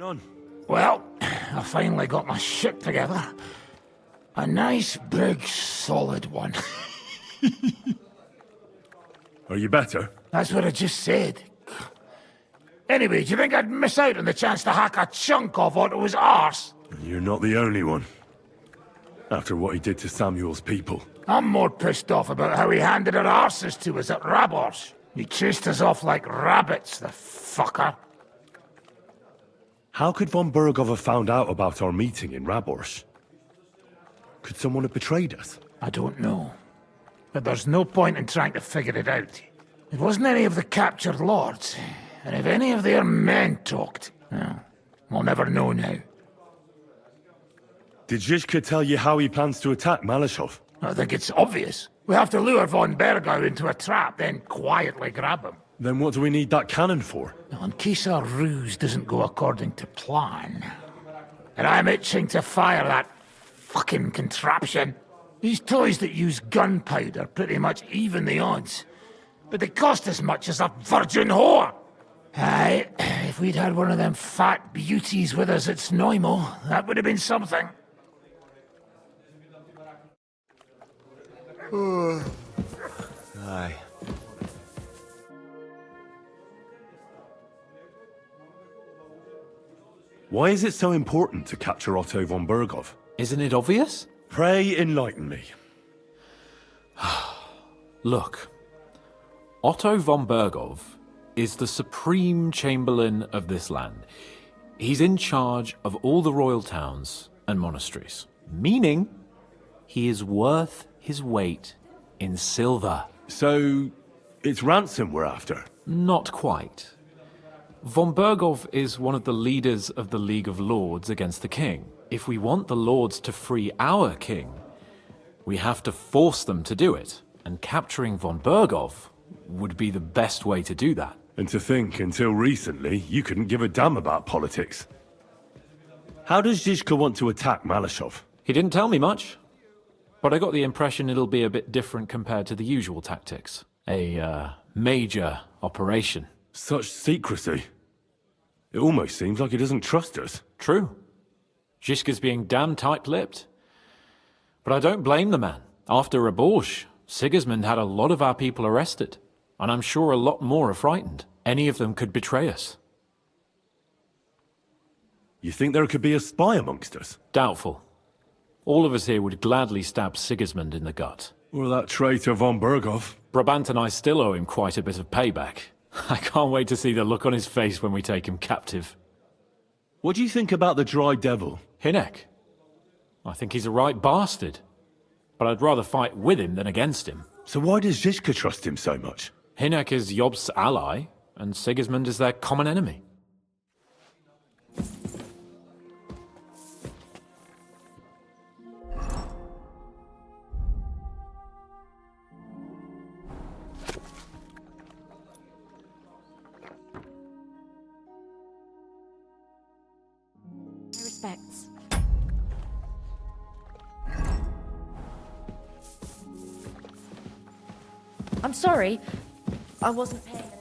None. Well, I finally got my shit together. A nice, big, solid one. Are you better? That's what I just said. Anyway, do you think I'd miss out on the chance to hack a chunk off onto his arse? You're not the only one. After what he did to Samuel's people. I'm more pissed off about how he handed our arses to us at Rabos. He chased us off like rabbits, the fucker. How could von Bergov have found out about our meeting in Rabors? Could someone have betrayed us? I don't know. But there's no point in trying to figure it out. It wasn't any of the captured lords. And if any of their men talked, well, we'll never know now. Did Zizka tell you how he plans to attack Malashov? I think it's obvious. We have to lure von Bergau into a trap, then quietly grab him. Then what do we need that cannon for? Well, in case our ruse doesn't go according to plan. And I'm itching to fire that fucking contraption. These toys that use gunpowder pretty much even the odds. But they cost as much as a virgin whore! Aye, if we'd had one of them fat beauties with us at Snoimo, that would have been something. Aye. Why is it so important to capture Otto von Bergov? Isn't it obvious? Pray enlighten me. Look, Otto von Bergov is the Supreme Chamberlain of this land. He's in charge of all the royal towns and monasteries, meaning he is worth his weight in silver. So, it's ransom we're after? Not quite. Von Bergov is one of the leaders of the League of Lords against the king. If we want the lords to free our king, we have to force them to do it. And capturing von Bergov would be the best way to do that. And to think, until recently, you couldn't give a damn about politics. How does Zizka want to attack Malashov? He didn't tell me much, but I got the impression it'll be a bit different compared to the usual tactics. A major operation. Such secrecy. It almost seems like he doesn't trust us. True. Zizka's being damn tight-lipped. But I don't blame the man. After Raborj, Sigismund had a lot of our people arrested, and I'm sure a lot more are frightened. Any of them could betray us. You think there could be a spy amongst us? Doubtful. All of us here would gladly stab Sigismund in the gut. Or that traitor von Bergov? Brabant and I still owe him quite a bit of payback. I can't wait to see the look on his face when we take him captive. What do you think about the Dry Devil? Hinek? I think he's a right bastard. But I'd rather fight with him than against him. So why does Zizka trust him so much? Hinek is Yob's ally, and Sigismund is their common enemy. Respects. I'm sorry. I wasn't paying attention.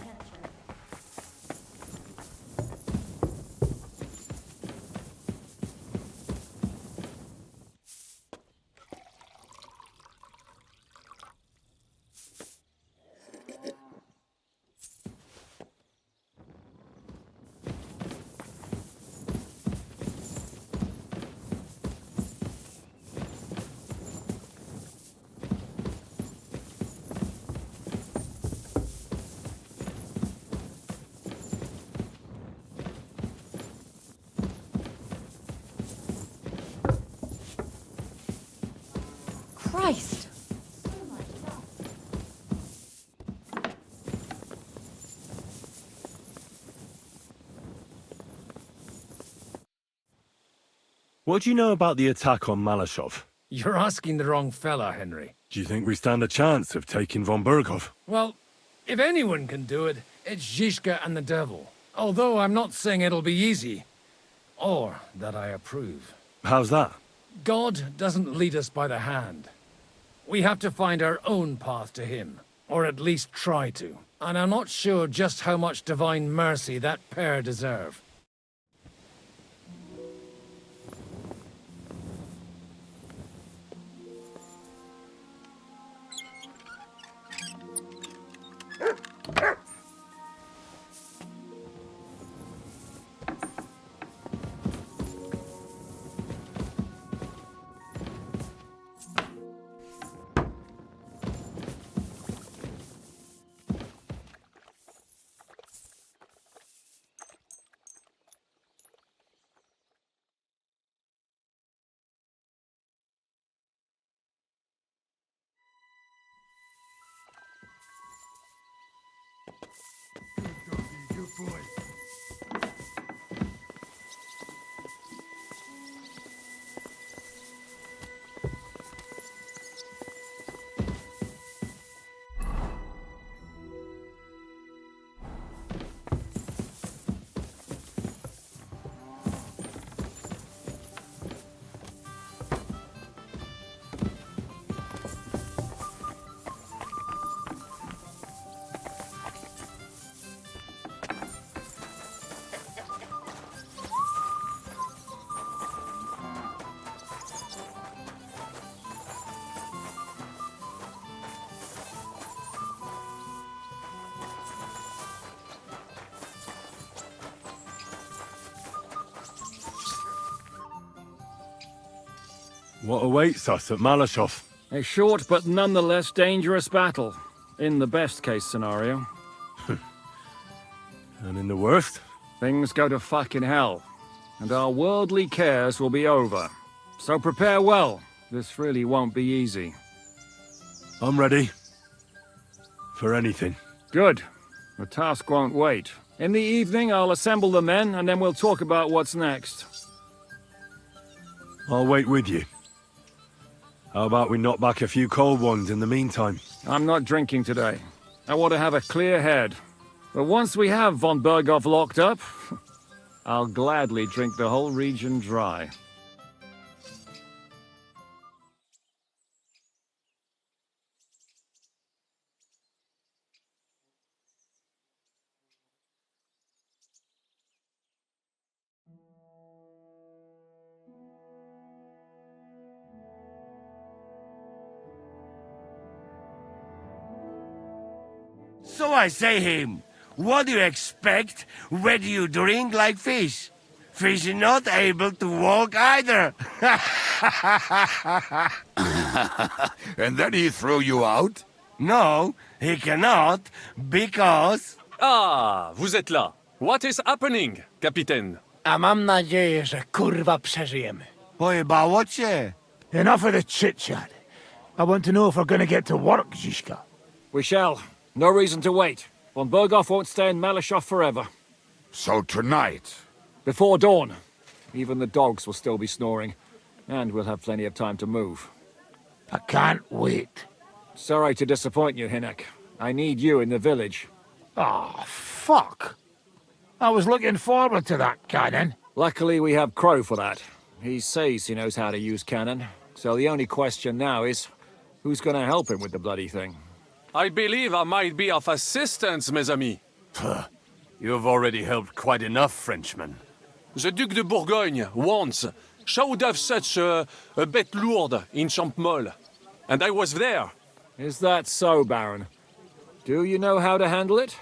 Christ! What do you know about the attack on Malashov? You're asking the wrong fella, Henry. Do you think we stand a chance of taking von Bergov? Well, if anyone can do it, it's Zizka and the devil. Although I'm not saying it'll be easy. Or that I approve. How's that? God doesn't lead us by the hand. We have to find our own path to him. Or at least try to. And I'm not sure just how much divine mercy that pair deserve. What awaits us at Malashov? A short but nonetheless dangerous battle, in the best case scenario. And in the worst? Things go to fucking hell, and our worldly cares will be over. So prepare well, this really won't be easy. I'm ready. For anything. Good. The task won't wait. In the evening, I'll assemble the men, and then we'll talk about what's next. I'll wait with you. How about we knock back a few cold ones in the meantime? I'm not drinking today. I want to have a clear head. But once we have von Berghoff locked up, I'll gladly drink the whole region dry. So I say him, what do you expect? Where do you drink like fish? Fish is not able to walk either. And then he threw you out? No, he cannot, because... Ah, vous êtes là. What is happening, Capitaine? A mam nadzieję, że kurwa przeżyjemy. Pojebało cię. Enough of the chit-chat. I want to know if we're gonna get to work, Zizka. We shall. No reason to wait. Von Berghoff won't stay in Malashov forever. So tonight? Before dawn. Even the dogs will still be snoring. And we'll have plenty of time to move. I can't wait. Sorry to disappoint you, Hinek. I need you in the village. Oh, fuck. I was looking forward to that cannon. Luckily, we have Crow for that. He says he knows how to use cannon. So the only question now is, who's gonna help him with the bloody thing? I believe I might be of assistance, mes amis. You've already helped quite enough, Frenchman. The Duc de Bourgogne, once, showed off such a bête lourde in Champmol. And I was there. Is that so, Baron? Do you know how to handle it?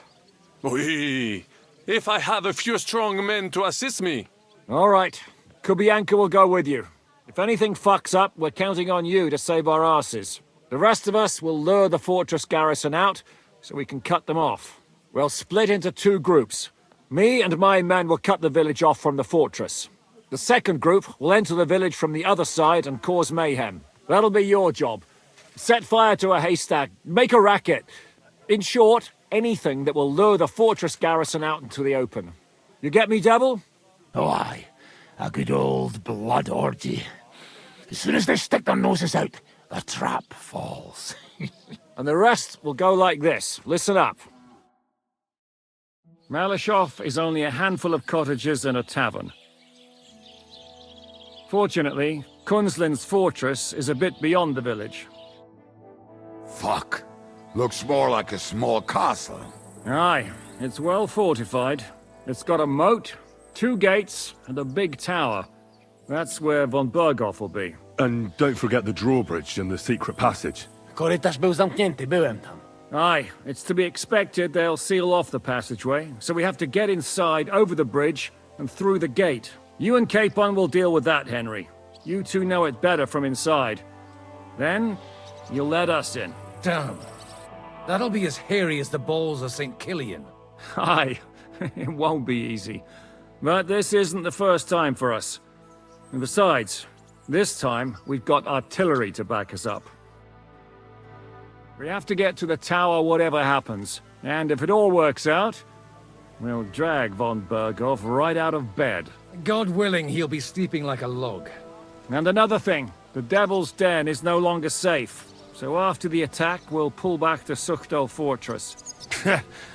Oui, if I have a few strong men to assist me. All right. Kubianka will go with you. If anything fucks up, we're counting on you to save our asses. The rest of us will lure the fortress garrison out, so we can cut them off. We'll split into two groups. Me and my men will cut the village off from the fortress. The second group will enter the village from the other side and cause mayhem. That'll be your job. Set fire to a haystack, make a racket. In short, anything that will lure the fortress garrison out into the open. You get me, Devil? Oh, aye. A good old blood orgy. As soon as they stick their noses out, the trap falls. And the rest will go like this. Listen up. Malashov is only a handful of cottages and a tavern. Fortunately, Kunzlin's fortress is a bit beyond the village. Fuck. Looks more like a small castle. Aye, it's well fortified. It's got a moat, 2 gates, and a big tower. That's where von Berghoff will be. And don't forget the drawbridge and the secret passage. Korytarz był zamknięty, byłem tam. Aye, it's to be expected they'll seal off the passageway, so we have to get inside, over the bridge, and through the gate. You and Capon will deal with that, Henry. You two know it better from inside. Then, you'll let us in. Damn. That'll be as hairy as the balls of St. Killian. Aye, it won't be easy. But this isn't the first time for us. And besides, this time we've got artillery to back us up. We have to get to the tower whatever happens, and if it all works out, We'll drag von Berghoff right out of bed. God willing, he'll be sleeping like a log. And another thing, the Devil's Den is no longer safe. So after the attack, we'll pull back to Suchdol Fortress.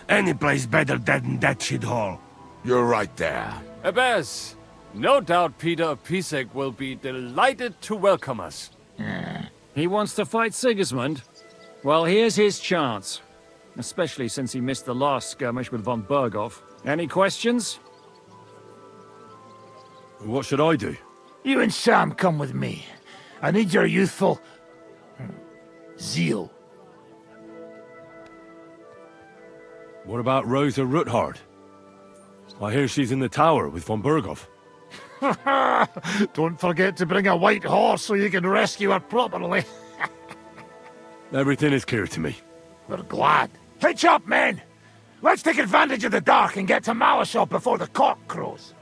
Any place better than that shithole. You're right there. Abbas, no doubt Peter of Pisek will be delighted to welcome us. He wants to fight Sigismund? Well, here's his chance. Especially since he missed the last skirmish with von Berghoff. Any questions? What should I do? You and Sam come with me. I need your youthful... zeal. What about Rosa Ruthard? I hear she's in the tower with von Berghoff. Don't forget to bring a white horse so you can rescue her properly. Everything is clear to me. We're glad. Hitch up, men! Let's take advantage of the dark and get to Malashov before the cock crows.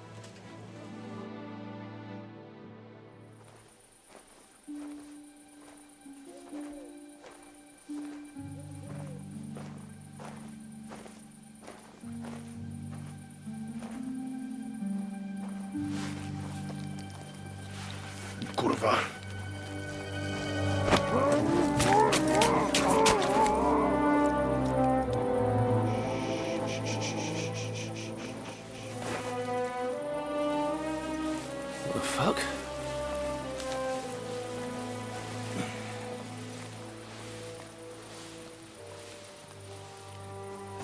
Kurwa. What the fuck?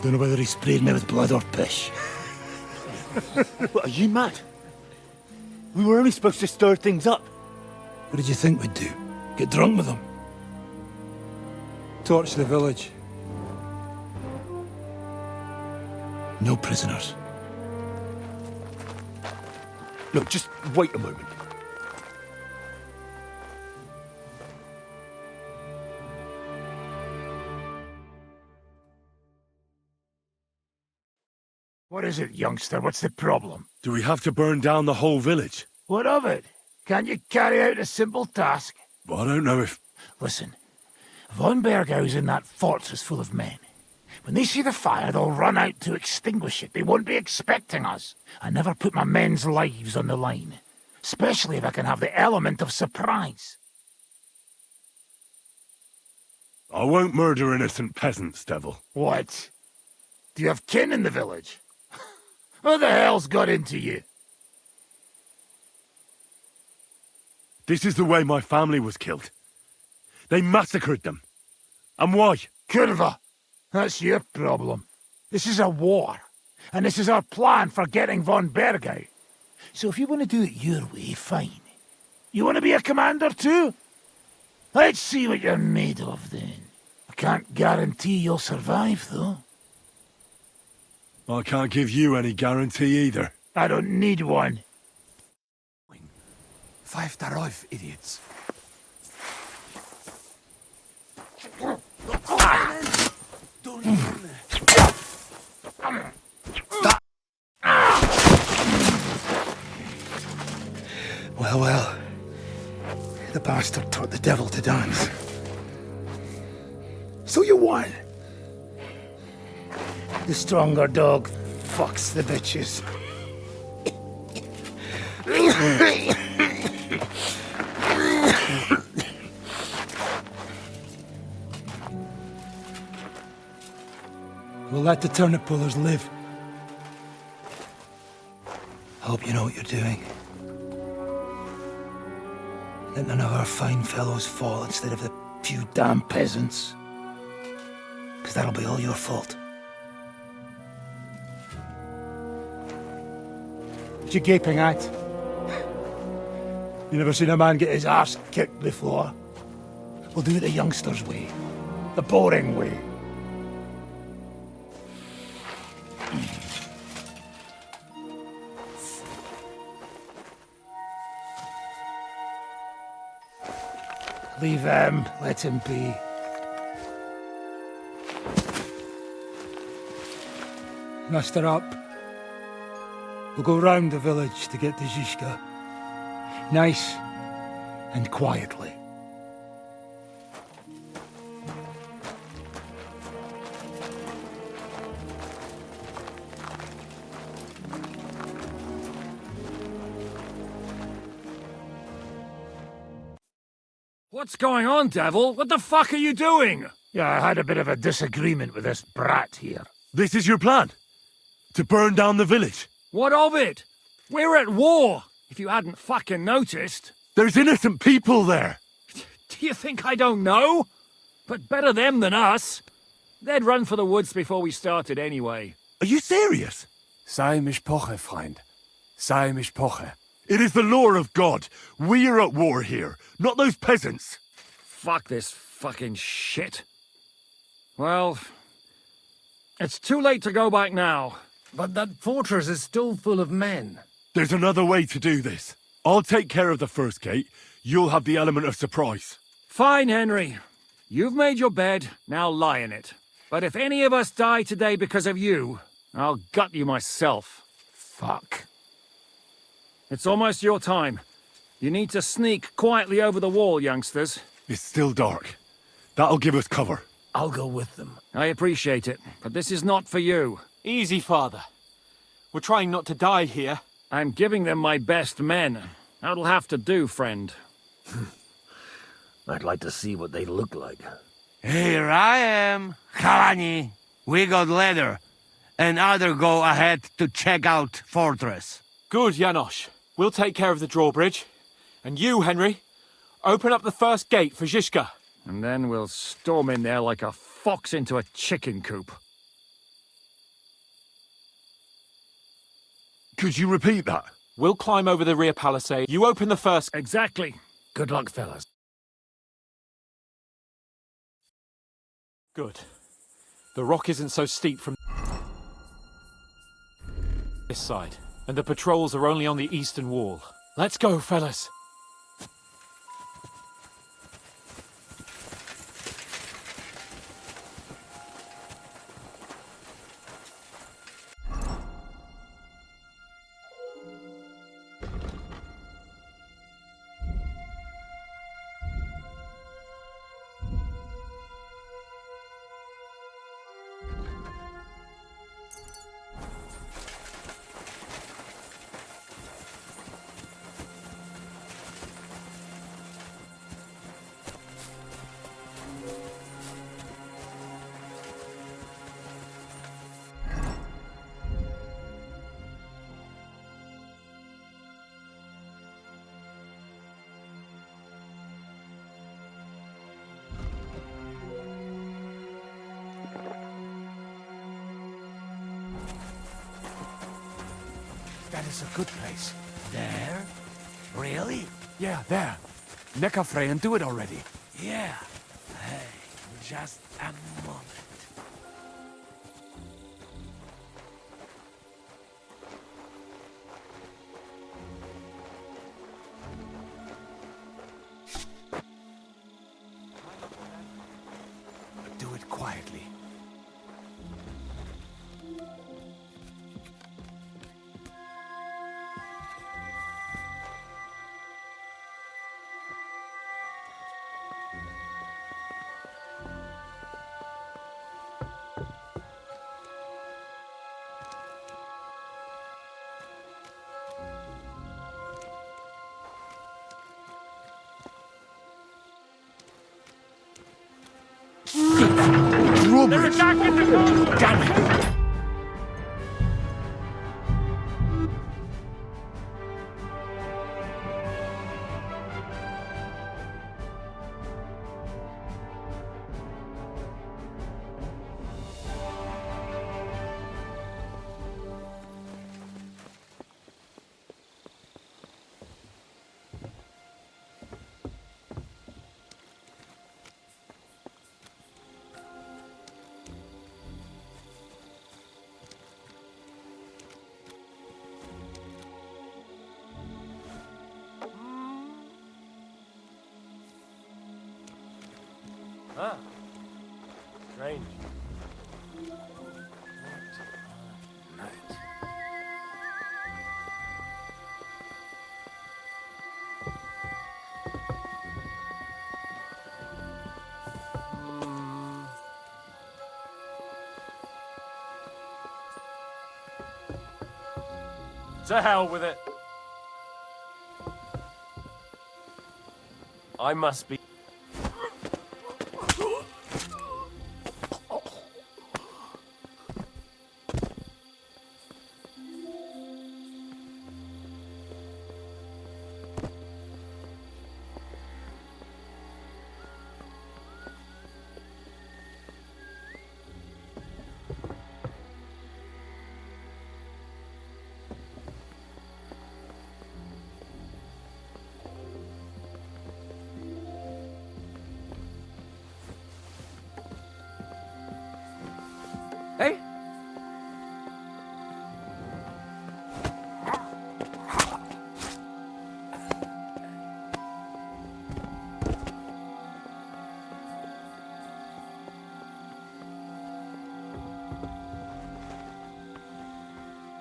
Don't know whether he sprayed me with blood or piss. What, are you mad? We were only supposed to stir things up. What did you think we'd do? Get drunk with them? Torch the village. No prisoners. Look, just wait a moment. What is it, youngster? What's the problem? Do we have to burn down the whole village? What of it? Can't you carry out a simple task? I don't know if... Listen, von Bergau's in that fortress full of men. When they see the fire, they'll run out to extinguish it. They won't be expecting us. I never put my men's lives on the line. Especially if I can have the element of surprise. I won't murder innocent peasants, Devil. What? Do you have kin in the village? Who the hell's got into you? This is the way my family was killed. They massacred them. And why? Kurva, that's your problem. This is a war. And this is our plan for getting von Bergau. So if you want to do it your way, fine. You want to be a commander too? Let's see what you're made of then. I can't guarantee you'll survive, though. I can't give you any guarantee either. I don't need one. Pfeift darauf, idiots. Well, well. The bastard taught the devil to dance. So you won. The stronger dog fucks the bitches. We'll let the turnip pullers live. I hope you know what you're doing. Let none of our fine fellows fall instead of the few damn peasants. Because that'll be all your fault. What you gaping at? You never seen a man get his arse kicked before? We'll do it the youngsters' way. The boring way. Leave him, let him be. Muster up. We'll go round the village to get to Zizka. Nice and quietly. What's going on, devil? What the fuck are you doing? Yeah, I had a bit of a disagreement with this brat here. This is your plan? To burn down the village? What of it? We're at war, if you hadn't fucking noticed. There's innocent people there! Do you think I don't know? But better them than us. They'd run for the woods before we started anyway. Are you serious? Sei mich poche, Freund. Sei mich poche. It is the law of God. We are at war here, not those peasants. Fuck this fucking shit. Well, it's too late to go back now. But that fortress is still full of men. There's another way to do this. I'll take care of the first gate. You'll have the element of surprise. Fine, Henry. You've made your bed, now lie in it. But if any of us die today because of you, I'll gut you myself. Fuck. It's almost your time. You need to sneak quietly over the wall, youngsters. It's still dark. That'll give us cover. I'll go with them. I appreciate it, but this is not for you. Easy, father. We're trying not to die here. I'm giving them my best men. That'll have to do, friend. I'd like to see what they look like. Here I am, Kalani. We got leather, and other go ahead to check out fortress. Good, Janosch. We'll take care of the drawbridge. And you, Henry, open up the first gate for Zizka. And then we'll storm in there like a fox into a chicken coop. Could you repeat that? We'll climb over the rear palisade. You open the first... Exactly. Good luck, fellas. Good. The rock isn't so steep from this side, and the patrols are only on the eastern wall. Let's go, fellas. That is a good place. There? Really? Yeah, there. Neckarfrey and do it already. Yeah. Hey, just a moment. Do it quietly. Drawbridge! Damn it! Ah. Strange. To hell with it. I must be...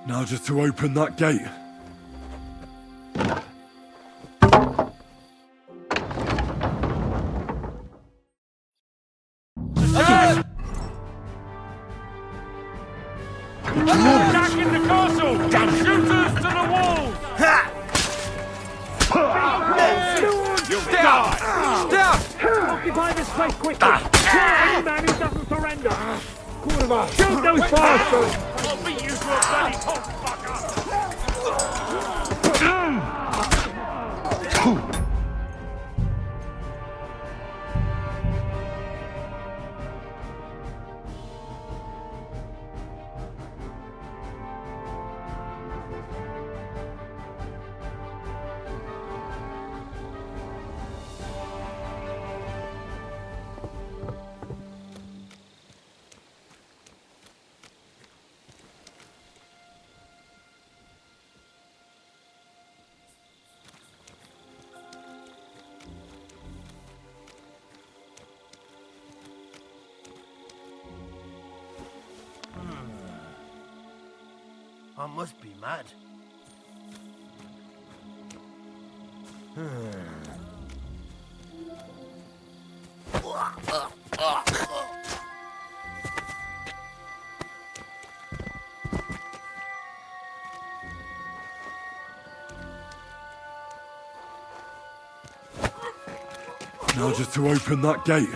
Now just to open that gate. Attacking the castle! Shooters to the walls! You'll die! Occupy this place quickly! Kill any man who doesn't surrender! Shoot those bastards! I'll beat you to a bloody pulp, fucker! I must be mad. Now just to open that gate.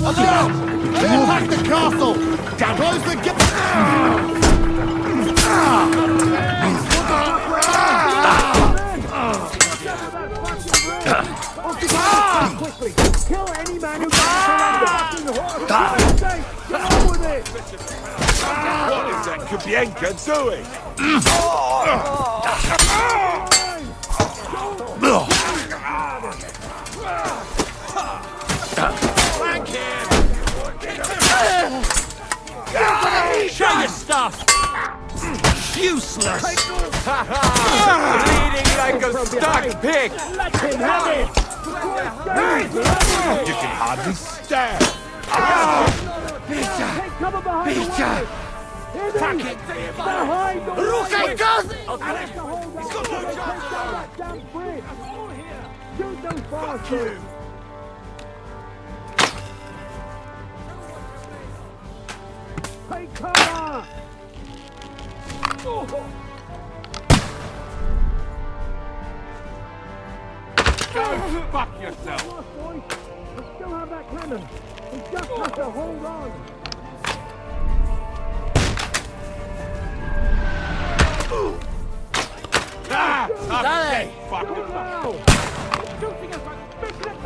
Attack the castle! Close the gate! Quickly! Kill any man who doesn't surrender! Get on with it! What is that Kubienka doing? Show your stuff! Useless! Bleeding like a stuck pig! Let him have it! You can hardly stand! Take cover behind the wall! Attack it! Behind the wall! Rosa, gas! Shoot those bastards! Take cover! Go fuck yourself! Lost, boys. We still have that cannon. We just have to hold on. Dalej!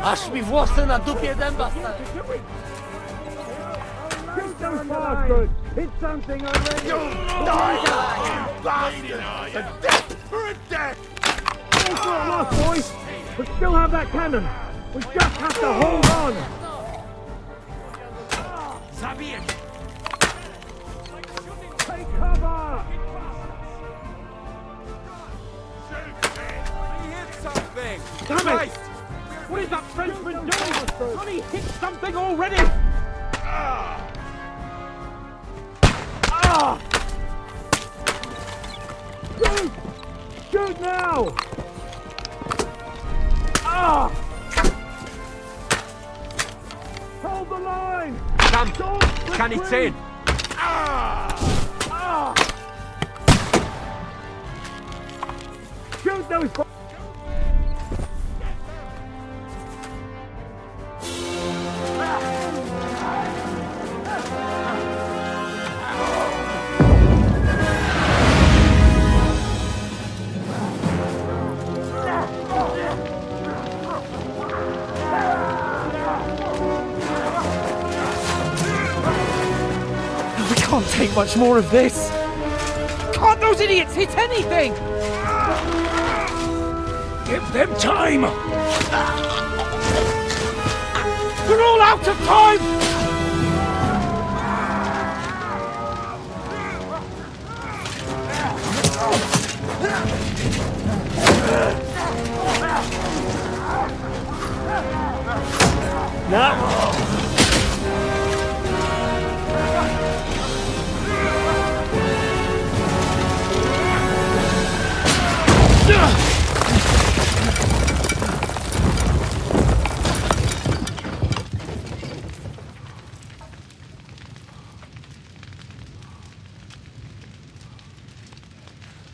Aż mi włosy na dupie dęba stały. Shoot those bastards! It's something already! It's not lost, boys! We still have that cannon! We just have to hold on! Take cover! Damn it! What is that Frenchman doing? Can he hit something already? Shoot! Shoot now! Hold the line! Can it in? Shoot those! We can't take much more of this! Can't those idiots hit anything? Give them time! We're all out of time!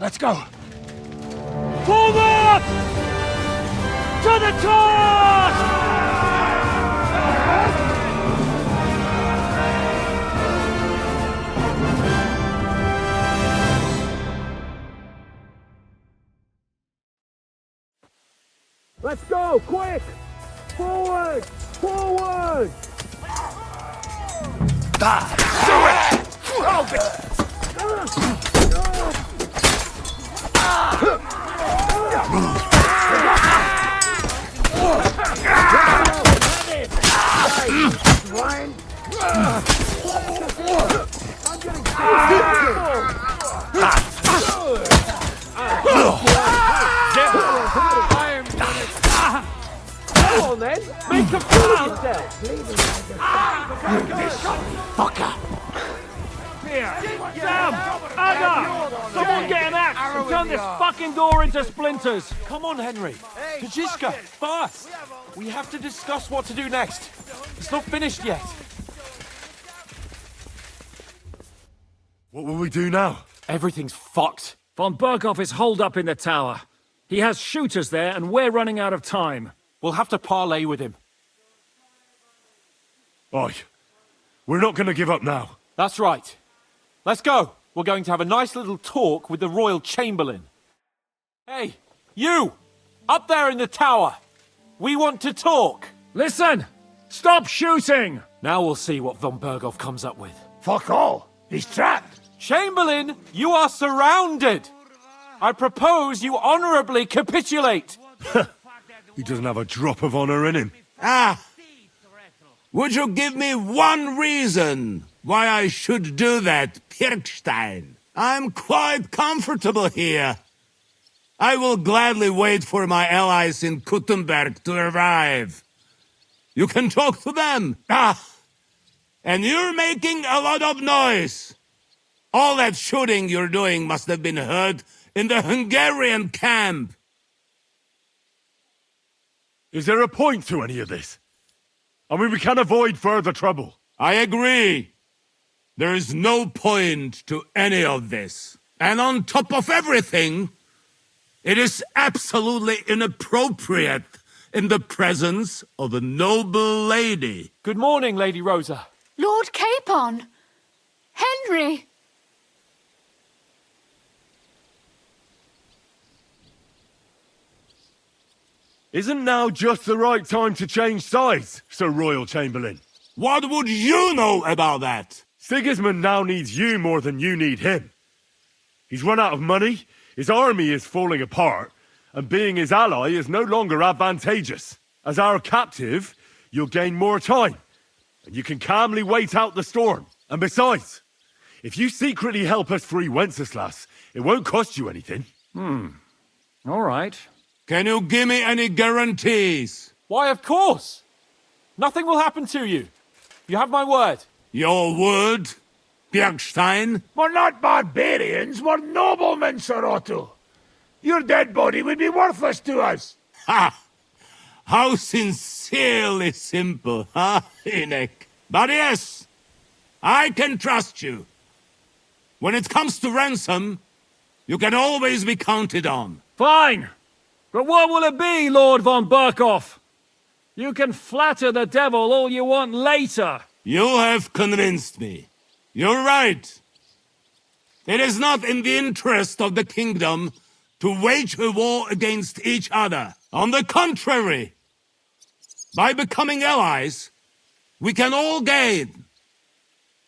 Let's go. Forward! To the charge! Let's go, quick! Forward! Forward! Come on then, make a fool of yourself! Here, Sam! Ada! Someone get an axe and turn this fucking door into splinters! Come on, Henry. Kajiska, fast! We have to discuss what to do next. It's not finished yet. What will we do now? Everything's fucked. Von Berghoff is holed up in the tower. He has shooters there, and we're running out of time. We'll have to parley with him. Oi, we're not going to give up now. That's right. Let's go. We're going to have a nice little talk with the Royal Chamberlain. Hey, you! Up there in the tower! We want to talk! Listen! Stop shooting! Now we'll see what von Berghoff comes up with. Fuck all. He's trapped. Chamberlain, you are surrounded! I propose you honourably capitulate! He doesn't have a drop of honor in him. Ah! Would you give me one reason why I should do that, Pirkstein? I'm quite comfortable here. I will gladly wait for my allies in Kuttenberg to arrive. You can talk to them. Ah! And you're making a lot of noise. All that shooting you're doing must have been heard in the Hungarian camp. Is there a point to any of this? I mean, we can avoid further trouble. I agree. There is no point to any of this. And on top of everything, it is absolutely inappropriate in the presence of a noble lady. Good morning, Lady Rosa. Lord Capon! Henry! Isn't now just the right time to change sides, Sir Royal Chamberlain? What would you know about that? Sigismund now needs you more than you need him. He's run out of money, his army is falling apart, and being his ally is no longer advantageous. As our captive, you'll gain more time, and you can calmly wait out the storm. And besides, if you secretly help us free Wenceslas, it won't cost you anything. All right. Can you give me any guarantees? Why, of course! Nothing will happen to you. You have my word. Your word, Bjergstein? We're not barbarians, we're noblemen, Sir Otto. Your dead body would be worthless to us. Ha! How sincerely simple, huh, Enoch? But yes, I can trust you. When it comes to ransom, you can always be counted on. Fine! But what will it be, Lord von Berghoff? You can flatter the devil all you want later. You have convinced me. You're right. It is not in the interest of the kingdom to wage a war against each other. On the contrary, by becoming allies, we can all gain,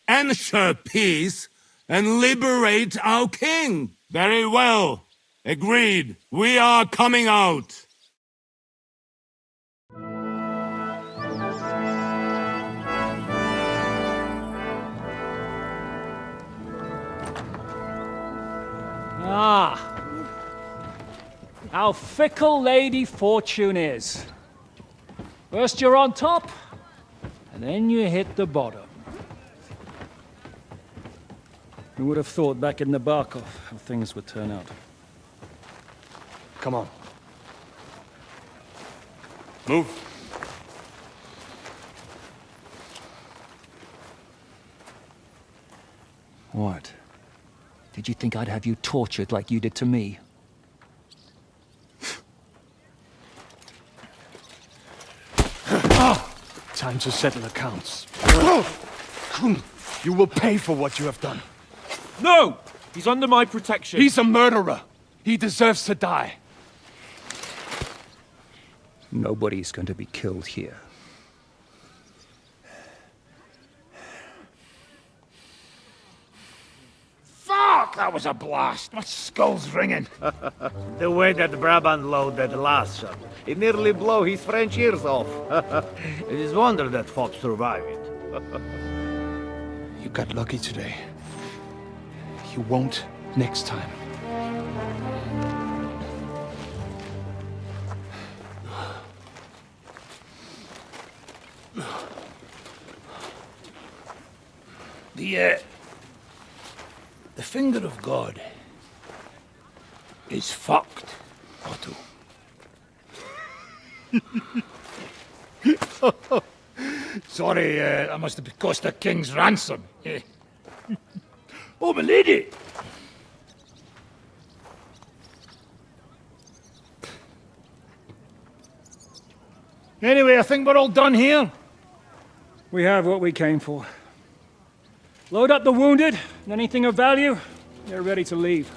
ensure peace, and liberate our king. Very well. Agreed. We are coming out. Ah. How fickle Lady Fortune is. First you're on top, and then you hit the bottom. Who would have thought back in the Barkov how things would turn out? Come on. Move. What? Did you think I'd have you tortured like you did to me? Time to settle accounts. You will pay for what you have done. No! He's under my protection. He's a murderer. He deserves to die. Nobody's going to be killed here. Fuck! That was a blast. My skull's ringing. The way that Brabant loaded last shot, it nearly blow his French ears off. It is wonder that Fox survived it. You got lucky today. You won't next time. The finger of God is fucked, Otto. Sorry, that must have cost the king's ransom. Oh, my lady! Anyway, I think we're all done here. We have what we came for. Load up the wounded, and anything of value, they're ready to leave.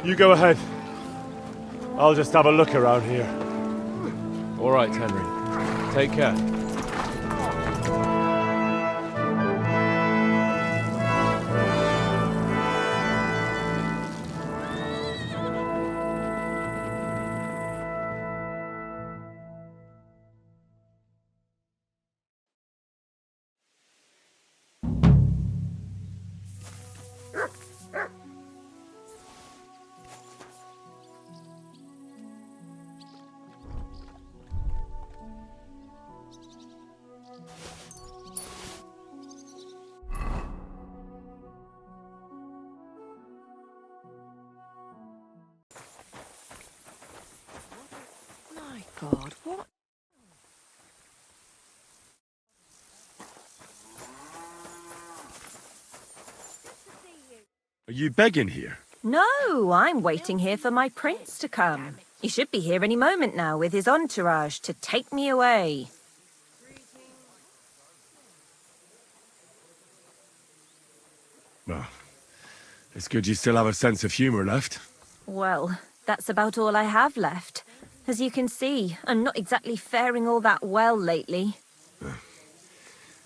You go ahead. I'll just have a look around here. All right, Henry. Take care. God, what? Are you begging here? No, I'm waiting here for my prince to come. He should be here any moment now with his entourage to take me away. Well, it's good you still have a sense of humor left. Well, that's about all I have left. As you can see, I'm not exactly faring all that well lately.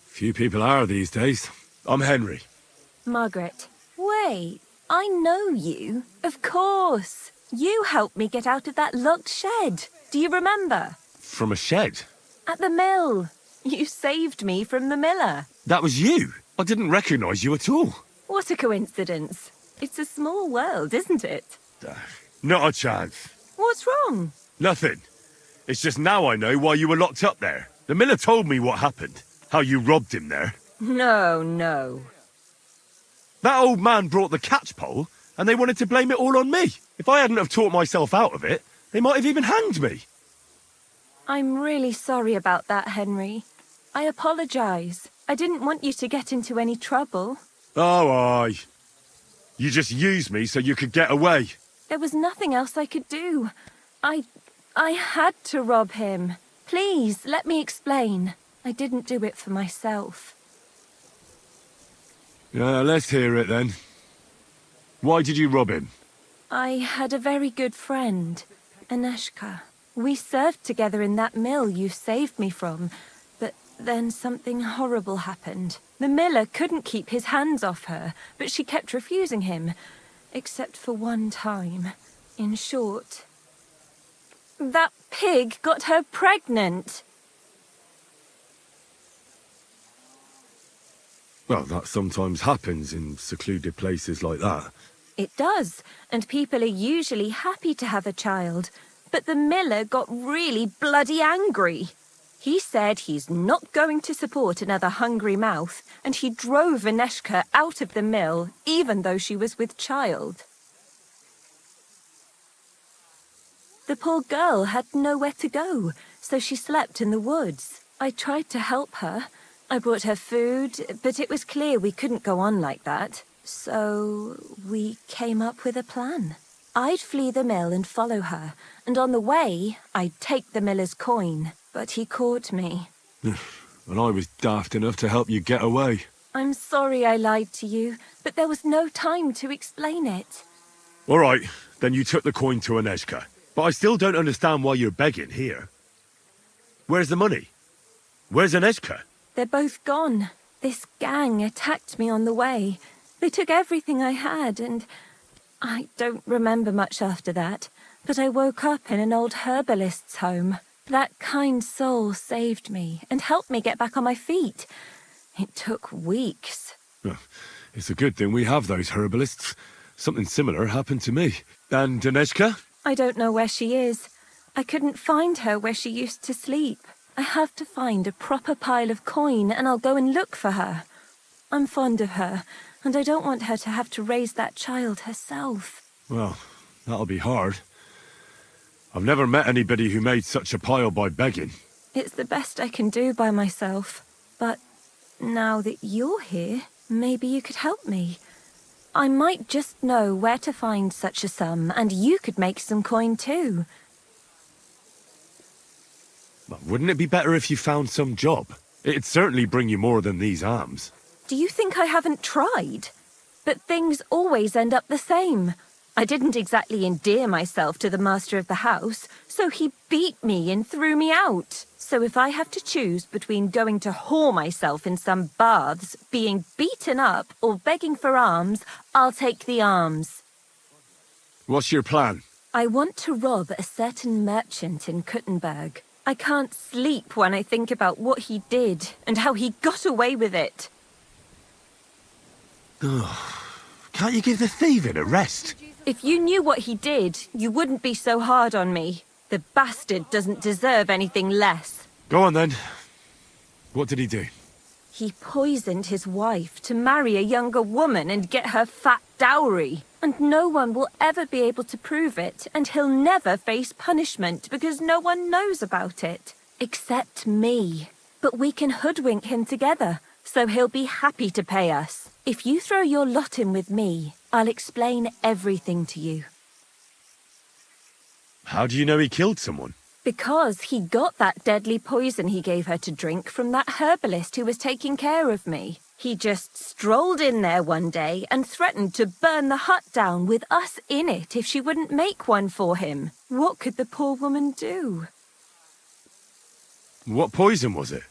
Few people are these days. I'm Henry. Margaret, wait. I know you. Of course. You helped me get out of that locked shed. Do you remember? From a shed? At the mill. You saved me from the miller. That was you? I didn't recognize you at all. What a coincidence. It's a small world, isn't it? Not a chance. What's wrong? Nothing. It's just now I know why you were locked up there. The miller told me what happened. How you robbed him there. No. That old man brought the catchpole, and they wanted to blame it all on me. If I hadn't have talked myself out of it, they might have even hanged me. I'm really sorry about that, Henry. I apologize. I didn't want you to get into any trouble. Oh, aye. You just used me so you could get away. There was nothing else I could do. I had to rob him. Please, let me explain. I didn't do it for myself. Let's hear it then. Why did you rob him? I had a very good friend, Aneshka. We served together in that mill you saved me from, but then something horrible happened. The miller couldn't keep his hands off her, but she kept refusing him, except for one time. In short, That pig got her pregnant. Well, that sometimes happens in secluded places like that. It does, and people are usually happy to have a child. But the miller got really bloody angry. He said he's not going to support another hungry mouth, and he drove Aneshka out of the mill, even though she was with child. The poor girl had nowhere to go, so she slept in the woods. I tried to help her. I brought her food, but it was clear we couldn't go on like that. So we came up with a plan. I'd flee the mill and follow her, and on the way, I'd take the miller's coin. But he caught me. And I was daft enough to help you get away. I'm sorry I lied to you, but there was no time to explain it. All right, then you took the coin to Aneshka. But I still don't understand why you're begging here. Where's the money? Where's Aneshka? They're both gone. This gang attacked me on the way. They took everything I had, and I don't remember much after that. But I woke up in an old herbalist's home. That kind soul saved me and helped me get back on my feet. It took weeks. It's a good thing we have those herbalists. Something similar happened to me. And Aneshka? I don't know where she is. I couldn't find her where she used to sleep. I have to find a proper pile of coin and I'll go and look for her. I'm fond of her, and I don't want her to have to raise that child herself. Well, that'll be hard. I've never met anybody who made such a pile by begging. It's the best I can do by myself. But now that you're here, maybe you could help me. I might just know where to find such a sum, and you could make some coin too. Well, wouldn't it be better if you found some job? It'd certainly bring you more than these alms. Do you think I haven't tried? But things always end up the same. I didn't exactly endear myself to the master of the house, so he beat me and threw me out. So if I have to choose between going to whore myself in some baths, being beaten up, or begging for alms, I'll take the alms. What's your plan? I want to rob a certain merchant in Kuttenberg. I can't sleep when I think about what he did and how he got away with it. Can't you give the thieving a rest? If you knew what he did, you wouldn't be so hard on me. The bastard doesn't deserve anything less. Go on then. What did he do? He poisoned his wife to marry a younger woman and get her fat dowry. And no one will ever be able to prove it, and he'll never face punishment because no one knows about it. Except me. But we can hoodwink him together, so he'll be happy to pay us. If you throw your lot in with me, I'll explain everything to you. How do you know he killed someone? Because he got that deadly poison he gave her to drink from that herbalist who was taking care of me. He just strolled in there one day and threatened to burn the hut down with us in it if she wouldn't make one for him. What could the poor woman do? What poison was it?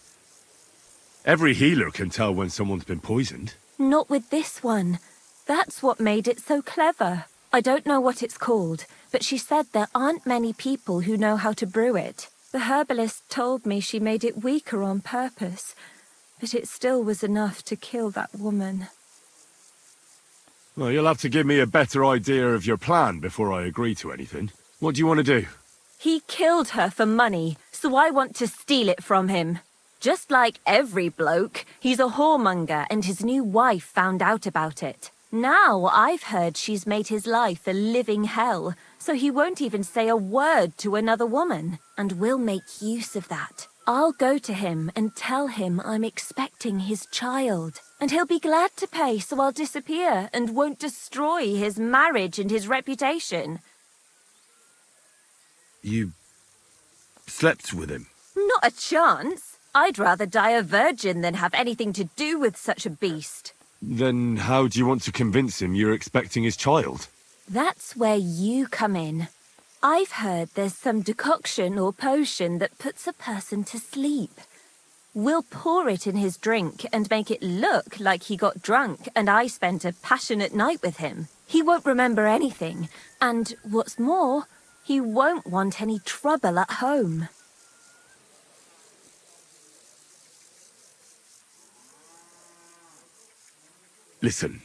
Every healer can tell when someone's been poisoned. Not with this one. That's what made it so clever. I don't know what it's called, but she said there aren't many people who know how to brew it. The herbalist told me she made it weaker on purpose, but it still was enough to kill that woman. Well, you'll have to give me a better idea of your plan before I agree to anything. What do you want to do? He killed her for money, so I want to steal it from him. Just like every bloke, he's a whoremonger and his new wife found out about it. Now I've heard she's made his life a living hell, so he won't even say a word to another woman. And we'll make use of that. I'll go to him and tell him I'm expecting his child. And he'll be glad to pay, so I'll disappear and won't destroy his marriage and his reputation. You slept with him? Not a chance. I'd rather die a virgin than have anything to do with such a beast. Then how do you want to convince him you're expecting his child? That's where you come in. I've heard there's some decoction or potion that puts a person to sleep. We'll pour it in his drink and make it look like he got drunk and I spent a passionate night with him. He won't remember anything, and what's more, He won't want any trouble at home. Listen,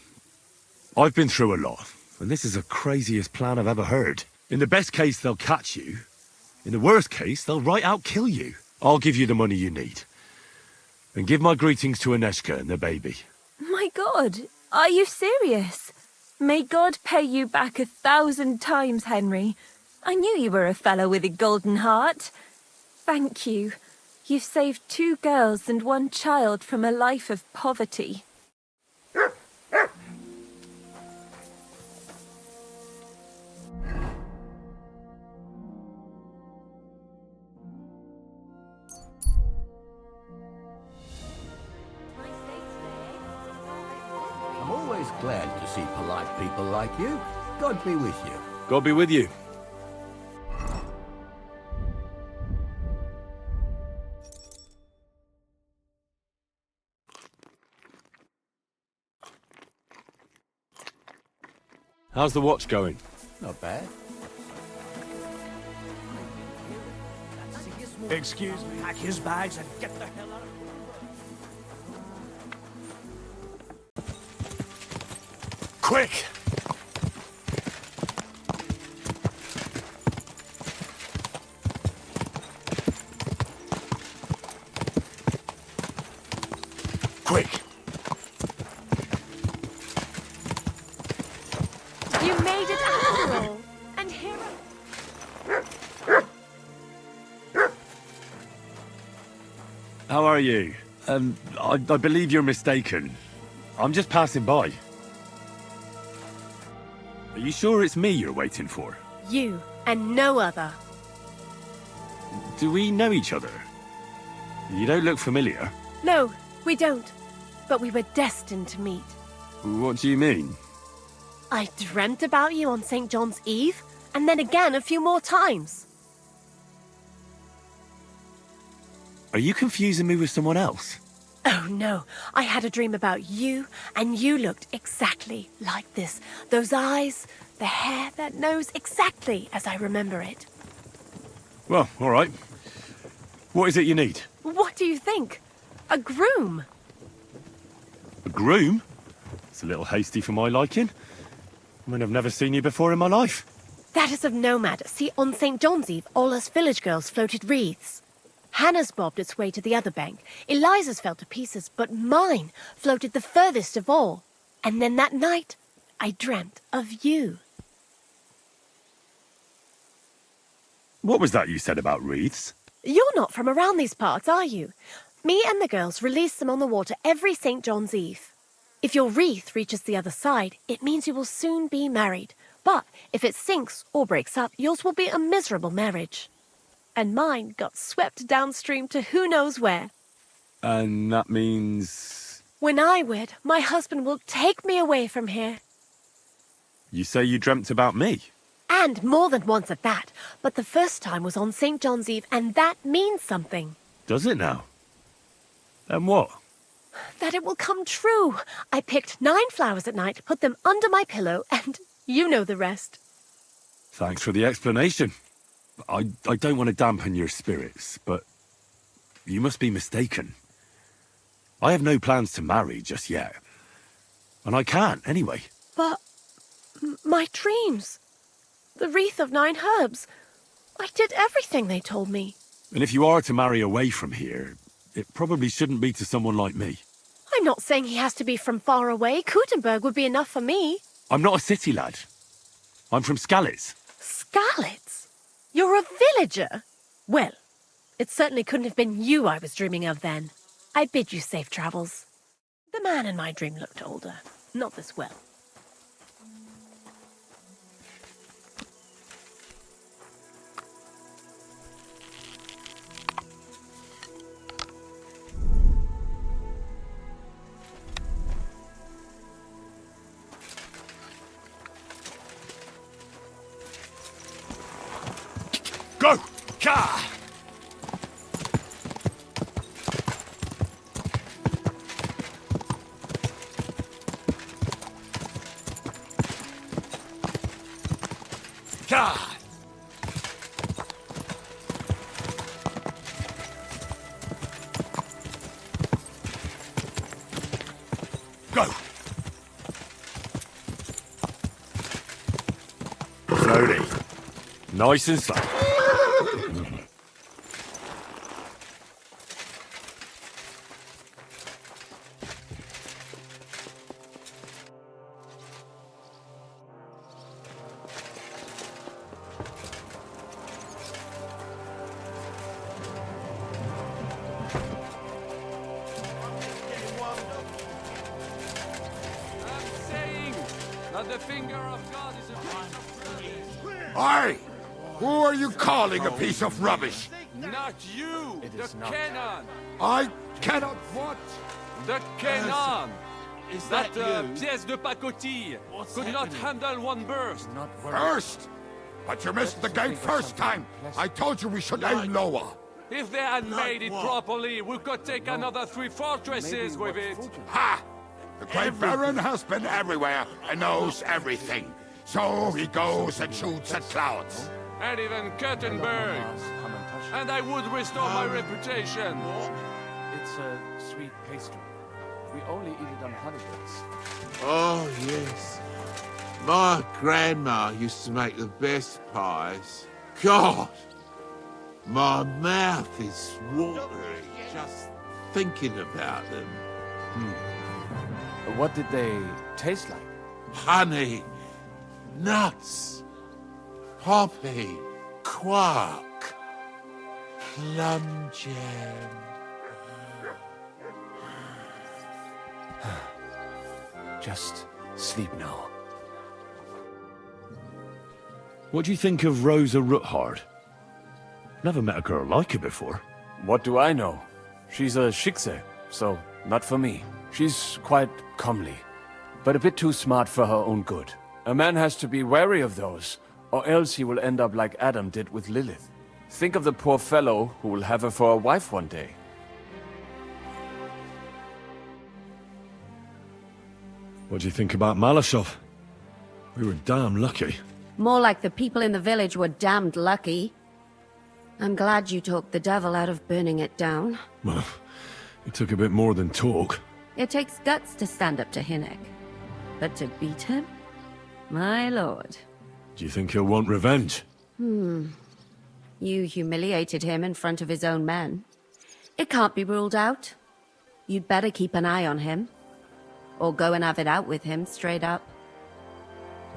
I've been through a lot, and this is the craziest plan I've ever heard. In the best case, they'll catch you. In the worst case, they'll right out kill you. I'll give you the money you need. And give my greetings to Aneshka and the baby. My God, are you serious? May God pay you back 1,000 times, Henry. I knew you were a fellow with a golden heart. Thank you. You've saved 2 girls and 1 child from a life of poverty. I'm always glad to see polite people like you. God be with you. God be with you. How's the watch going? Not bad. Excuse me. Pack his bags and get the hell out of here. Quick! Quick! You made it after all. And here How are you? I believe you're mistaken. I'm just passing by. Are you sure it's me you're waiting for? You and no other. Do we know each other? You don't look familiar. No, we don't. But we were destined to meet. What do you mean? I dreamt about you on St. John's Eve, and then again a few more times. Are you confusing me with someone else? Oh no, I had a dream about you, and you looked exactly like this. Those eyes, the hair, that nose, exactly as I remember it. Well, all right. What is it you need? What do you think? A groom? A groom? It's a little hasty for my liking. I mean, I've never seen you before in my life. That is of no matter. See, on St. John's Eve, all us village girls floated wreaths. Hannah's bobbed its way to the other bank. Eliza's fell to pieces, but mine floated the furthest of all. And then that night, I dreamt of you. What was that you said about wreaths? You're not from around these parts, are you? Me and the girls release them on the water every St. John's Eve. If your wreath reaches the other side, it means you will soon be married. But if it sinks or breaks up, yours will be a miserable marriage. And mine got swept downstream to who knows where. And that means... When I wed, my husband will take me away from here. You say you dreamt about me? And more than once at that. But the first time was on St. John's Eve, and that means something. Does it now? And what? That it will come true. I picked 9 flowers at night, put them under my pillow, and you know the rest. Thanks for the explanation. I don't want to dampen your spirits, but you must be mistaken. I have no plans to marry just yet. And I can't, anyway. But... my dreams. The wreath of 9 herbs. I did everything they told me. And if you are to marry away from here, it probably shouldn't be to someone like me. I'm not saying he has to be from far away. Kuttenberg would be enough for me. I'm not a city lad. I'm from Skalitz. Skalitz? You're a villager? Well, it certainly couldn't have been you I was dreaming of then. I bid you safe travels. The man in my dream looked older. Not this well. Go! Ka! Ka! Go! Slowly. Nice and slow. The finger of God is a piece of rubbish. Aye! Who are you calling a piece of rubbish? Not you, the cannon. I cannot what? The cannon. Is That that you? pièce de pacotille could happening? not handle one burst. First? But you missed the gate first time. I told you we should aim lower. If they had made it properly, we could take another 3 fortresses with it. Ha! The Great Baron has been everywhere and knows everything. So he goes and shoots at clouds. And even Kuttenberg. And I would restore my reputation. It's a sweet pastry. We only eat it on holidays. Oh, yes. My grandma used to make the best pies. God! My mouth is watering just thinking about them. What did they taste like? Honey, nuts, poppy, quark, plum jam. Just sleep now. What do you think of Rosa Ruthard? Never met a girl like her before. What do I know? She's a Schickse, so not for me. She's quite comely, but a bit too smart for her own good. A man has to be wary of those, or else he will end up like Adam did with Lilith. Think of the poor fellow who will have her for a wife one day. What do you think about Malashov? We were damn lucky. More like the people in the village were damned lucky. I'm glad you talked the devil out of burning it down. Well, it took a bit more than talk. It takes guts to stand up to Hinnek. But to beat him? My lord. Do you think he'll want revenge? You humiliated him in front of his own men. It can't be ruled out. You'd better keep an eye on him. Or go and have it out with him, straight up.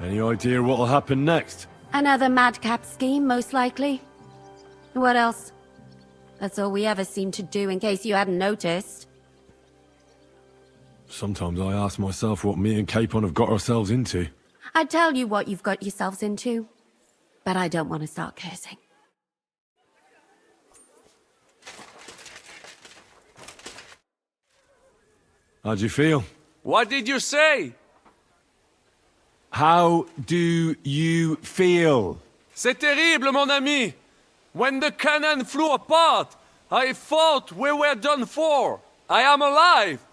Any idea what'll happen next? Another madcap scheme, most likely. What else? That's all we ever seem to do, in case you hadn't noticed. Sometimes I ask myself what me and Capon have got ourselves into. I'd tell you what you've got yourselves into, but I don't want to start cursing. How'd you feel? What did you say? How do you feel? C'est terrible, mon ami. When the cannon flew apart, I thought we were done for. I am alive.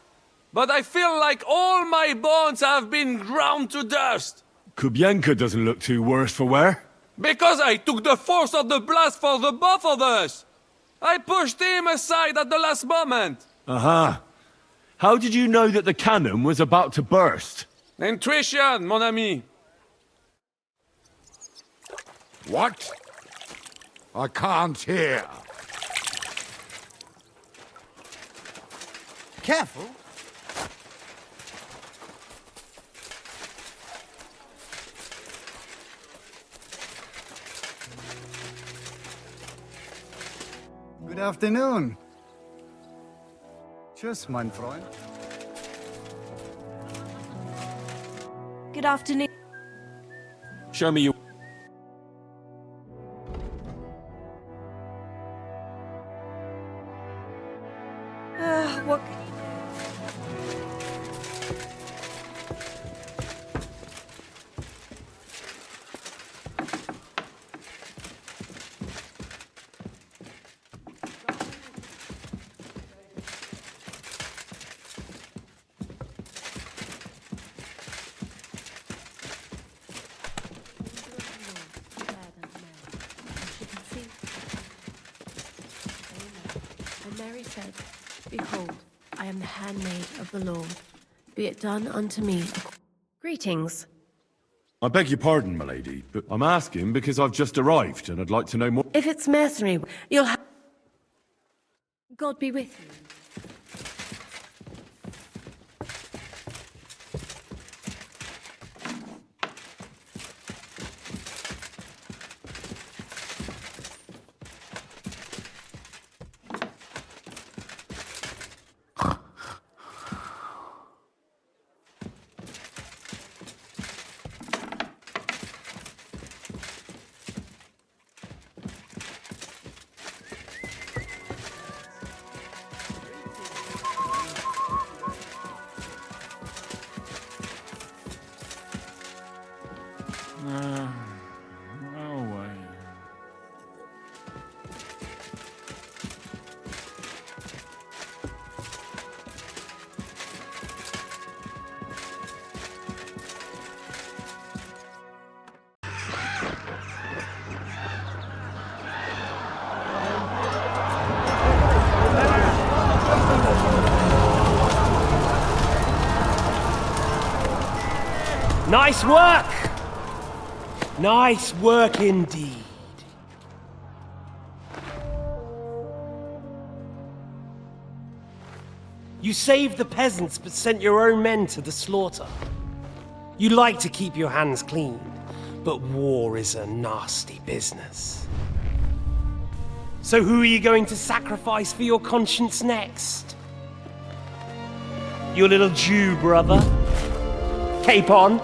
But I feel like all my bones have been ground to dust. Kubienka doesn't look too worse for wear. Because I took the force of the blast for the both of us. I pushed him aside at the last moment. Aha. How did you know that the cannon was about to burst? Intuition, mon ami. What? I can't hear. Careful. Good afternoon. Tschüss, mein Freund. Good afternoon. Show me your... What? And Mary said, Behold, I am the handmaid of the Lord. Be it done unto me. Greetings. I beg your pardon, milady, but I'm asking because I've just arrived and I'd like to know more. If it's mercenary, you'll have... God be with you. No way. Nice work! Nice work indeed. You saved the peasants but sent your own men to the slaughter. You like to keep your hands clean, but war is a nasty business. So who are you going to sacrifice for your conscience next? Your little Jew brother? Cape on?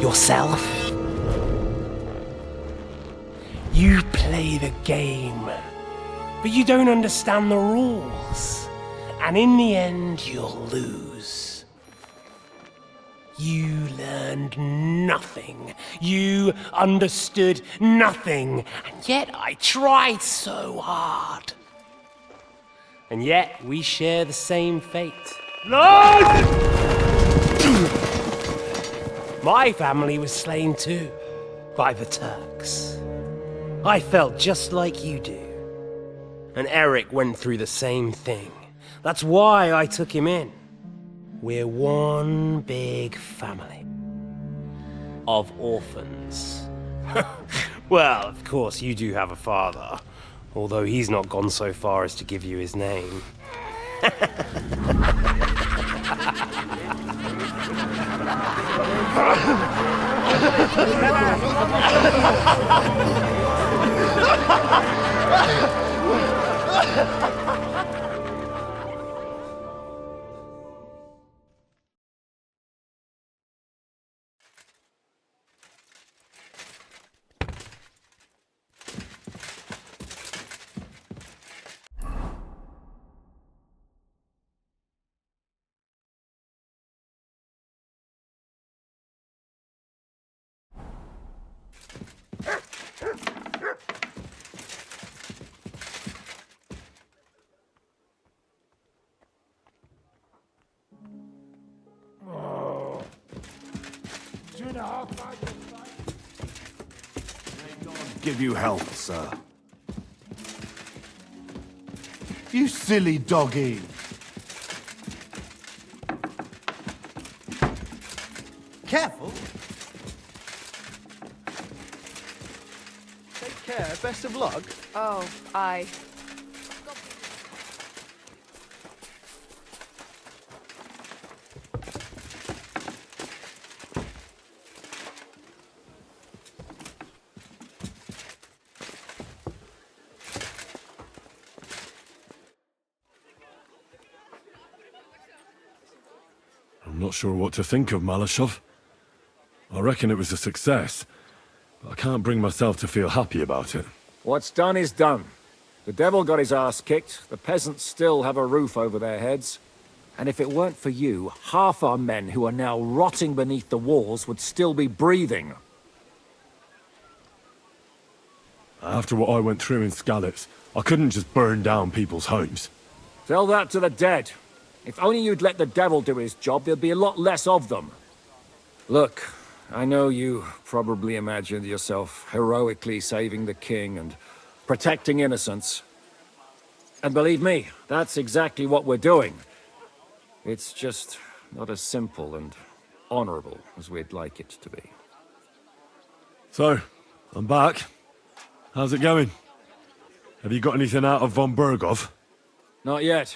Yourself? You play the game, but you don't understand the rules. And in the end, you'll lose. You learned nothing. You understood nothing. And yet I tried so hard. And yet we share the same fate. Lord! My family was slain too, by the Turks. I felt just like you do. And Eric went through the same thing. That's why I took him in. We're one big family. Of orphans. Well, of course, you do have a father. Although he's not gone so far as to give you his name. Give you health, sir. You silly doggy. Careful. Take care. Best of luck. Oh, aye. I'm not sure what to think of Malashov. I reckon it was a success, but I can't bring myself to feel happy about it. What's done is done. The devil got his ass kicked, the peasants still have a roof over their heads. And if it weren't for you, half our men who are now rotting beneath the walls would still be breathing. After what I went through in Skalitz, I couldn't just burn down people's homes. Tell that to the dead. If only you'd let the devil do his job, there'd be a lot less of them. Look, I know you probably imagined yourself heroically saving the king and protecting innocents. And believe me, that's exactly what we're doing. It's just not as simple and honorable as we'd like it to be. So, I'm back. How's it going? Have you got anything out of von Bergov? Not yet.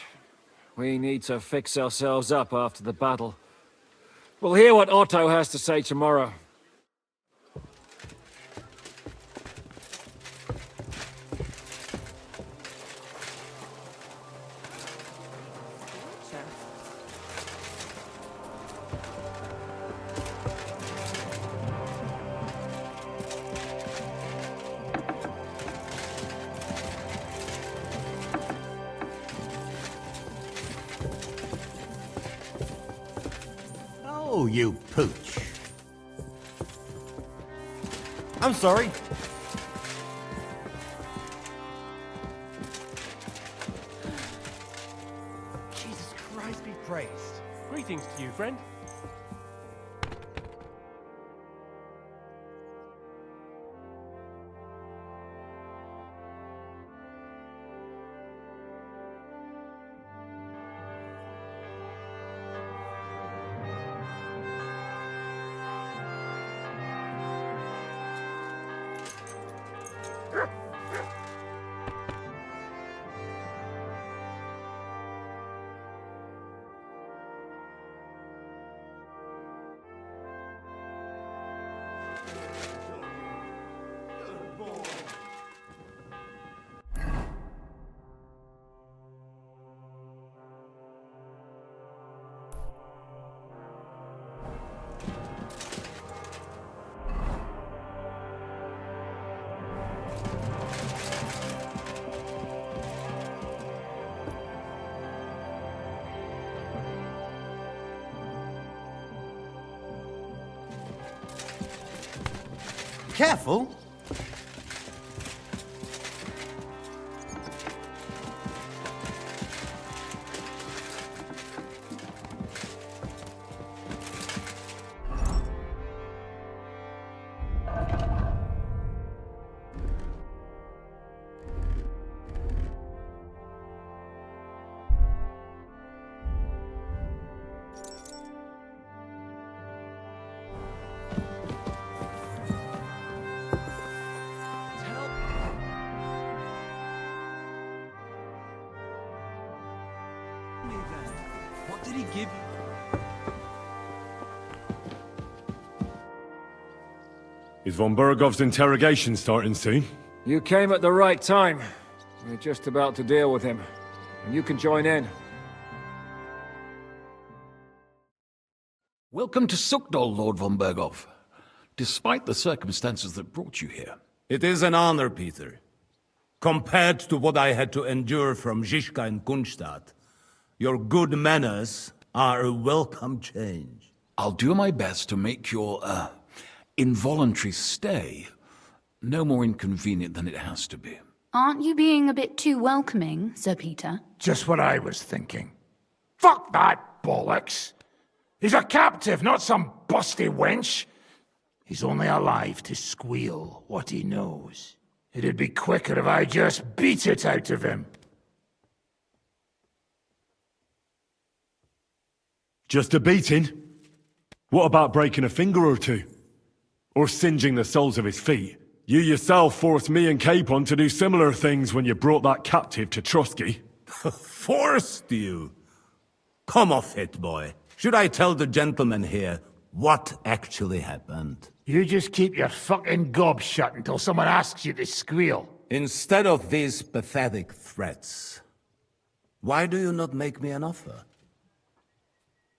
We need to fix ourselves up after the battle. We'll hear what Otto has to say tomorrow. Oh, you pooch. I'm sorry. Jesus Christ be praised. Greetings to you, friend. Careful. What did he give you? Is von Bergov's interrogation starting soon? You came at the right time. We're just about to deal with him. And you can join in. Welcome to Sukdal, Lord von Bergov. Despite the circumstances that brought you here. It is an honor, Peter. Compared to what I had to endure from Žižka and Kunstadt, your good manners are a welcome change. I'll do my best to make your, involuntary stay no more inconvenient than it has to be. Aren't you being a bit too welcoming, Sir Peter? Just what I was thinking. Fuck that bollocks! He's a captive, not some busty wench. He's only alive to squeal what he knows. It'd be quicker if I just beat it out of him. Just a beating? What about breaking a finger or two? Or singeing the soles of his feet? You yourself forced me and Capon to do similar things when you brought that captive to Trotsky. Forced you? Come off it, boy. Should I tell the gentleman here what actually happened? You just keep your fucking gob shut until someone asks you to squeal. Instead of these pathetic threats, why do you not make me an offer?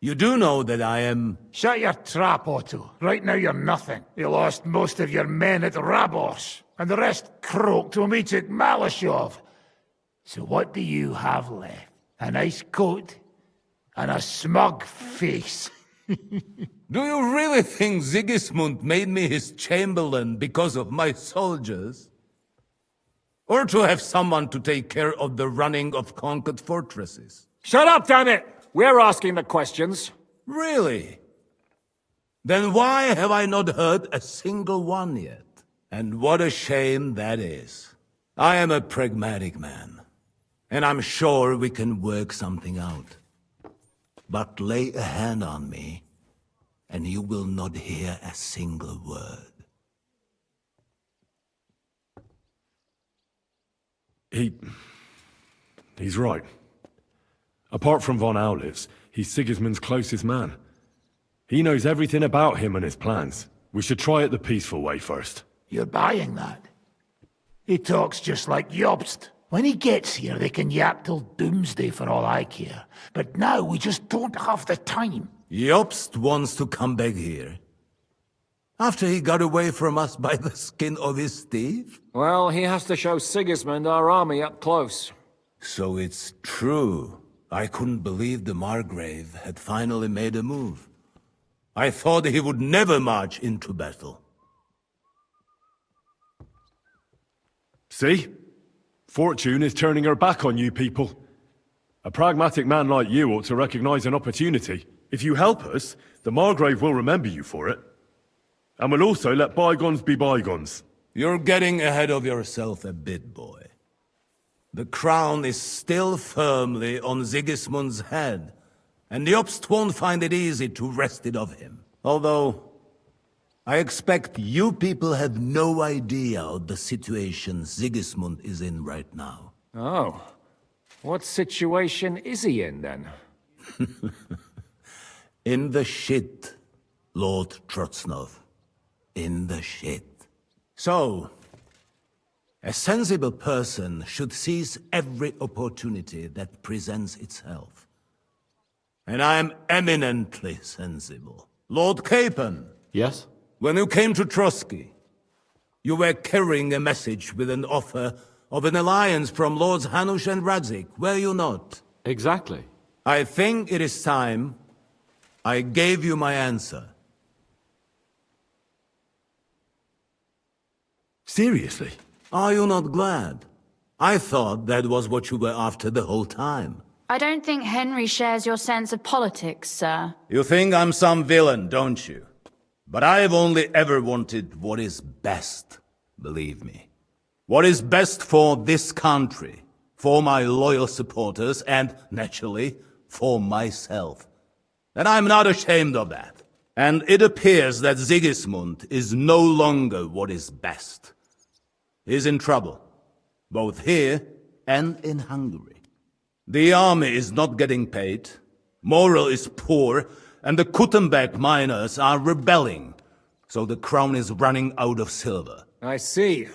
You do know that I am... Shut your trap, Otto. Right now you're nothing. You lost most of your men at Rabos, and the rest croaked when we took Malashov. So what do you have left? A nice coat and a smug face. Do you really think Sigismund made me his chamberlain because of my soldiers? Or to have someone to take care of the running of conquered fortresses? Shut up, damn it! We're asking the questions. Really? Then why have I not heard a single one yet? And what a shame that is. I am a pragmatic man, and I'm sure we can work something out. But lay a hand on me, and you will not hear a single word. He's right. Apart from von Aulitz, he's Sigismund's closest man. He knows everything about him and his plans. We should try it the peaceful way first. You're buying that? He talks just like Jobst. When he gets here, they can yap till doomsday for all I care. But now we just don't have the time. Jobst wants to come back here. After he got away from us by the skin of his teeth? Well, he has to show Sigismund our army up close. So it's true. I couldn't believe the Margrave had finally made a move. I thought he would never march into battle. See? Fortune is turning her back on you people. A pragmatic man like you ought to recognize an opportunity. If you help us, the Margrave will remember you for it. And we'll also let bygones be bygones. You're getting ahead of yourself a bit, boy. The crown is still firmly on Sigismund's head, and Jobst won't find it easy to wrest it of him. Although, I expect you people have no idea of the situation Sigismund is in right now. Oh. What situation is he in, then? In the shit, Lord Trotznov. In the shit. So, a sensible person should seize every opportunity that presents itself. And I am eminently sensible. Lord Capon. Yes? When you came to Trotsky, you were carrying a message with an offer of an alliance from Lords Hanush and Radzik, were you not? Exactly. I think it is time I gave you my answer. Seriously? Are you not glad? I thought that was what you were after the whole time. I don't think Henry shares your sense of politics, sir. You think I'm some villain, don't you? But I've only ever wanted what is best, believe me. What is best for this country, for my loyal supporters, and, naturally, for myself. And I'm not ashamed of that. And it appears that Sigismund is no longer what is best. He's in trouble, both here and in Hungary. The army is not getting paid, morale is poor, and the Kuttenberg miners are rebelling, so the crown is running out of silver. I see.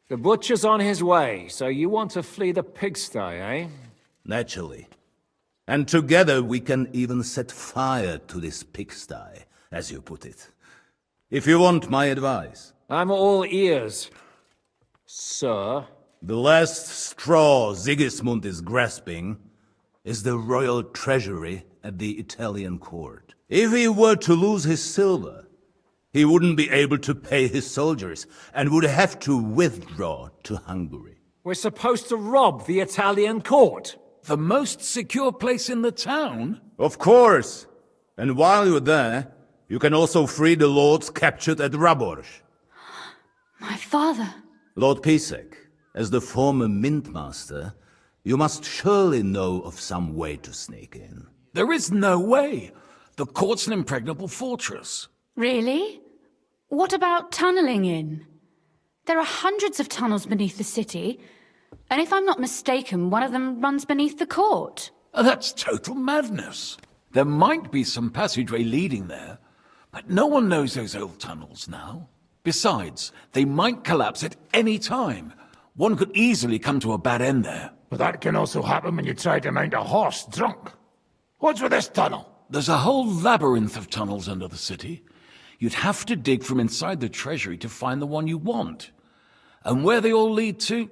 The butcher's on his way, so you want to flee the pigsty, eh? Naturally. And together we can even set fire to this pigsty, as you put it. If you want my advice. I'm all ears, sir. The last straw Sigismund is grasping is the royal treasury at the Italian court. If he were to lose his silver, he wouldn't be able to pay his soldiers and would have to withdraw to Hungary. We're supposed to rob the Italian court. The most secure place in the town? Of course. And while you're there, you can also free the lords captured at Raborsch. My father. Lord Pisek, as the former mint master, you must surely know of some way to sneak in. There is no way. The court's an impregnable fortress. Really? What about tunneling in? There are hundreds of tunnels beneath the city, and if I'm not mistaken, one of them runs beneath the court. That's total madness. There might be some passageway leading there, but no one knows those old tunnels now. Besides, they might collapse at any time. One could easily come to a bad end there. But that can also happen when you try to mount a horse drunk. What's with this tunnel? There's a whole labyrinth of tunnels under the city. You'd have to dig from inside the treasury to find the one you want. And where they all lead to,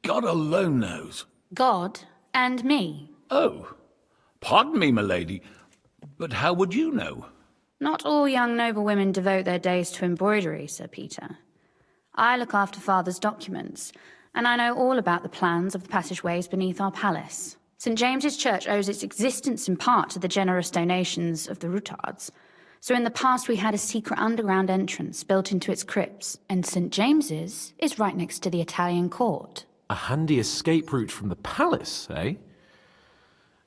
God alone knows. God and me. Oh, pardon me, milady, but how would you know? Not all young noble women devote their days to embroidery, Sir Peter. I look after Father's documents, and I know all about the plans of the passageways beneath our palace. St. James's Church owes its existence in part to the generous donations of the Routards. So in the past we had a secret underground entrance built into its crypts, and St. James's is right next to the Italian court. A handy escape route from the palace, eh?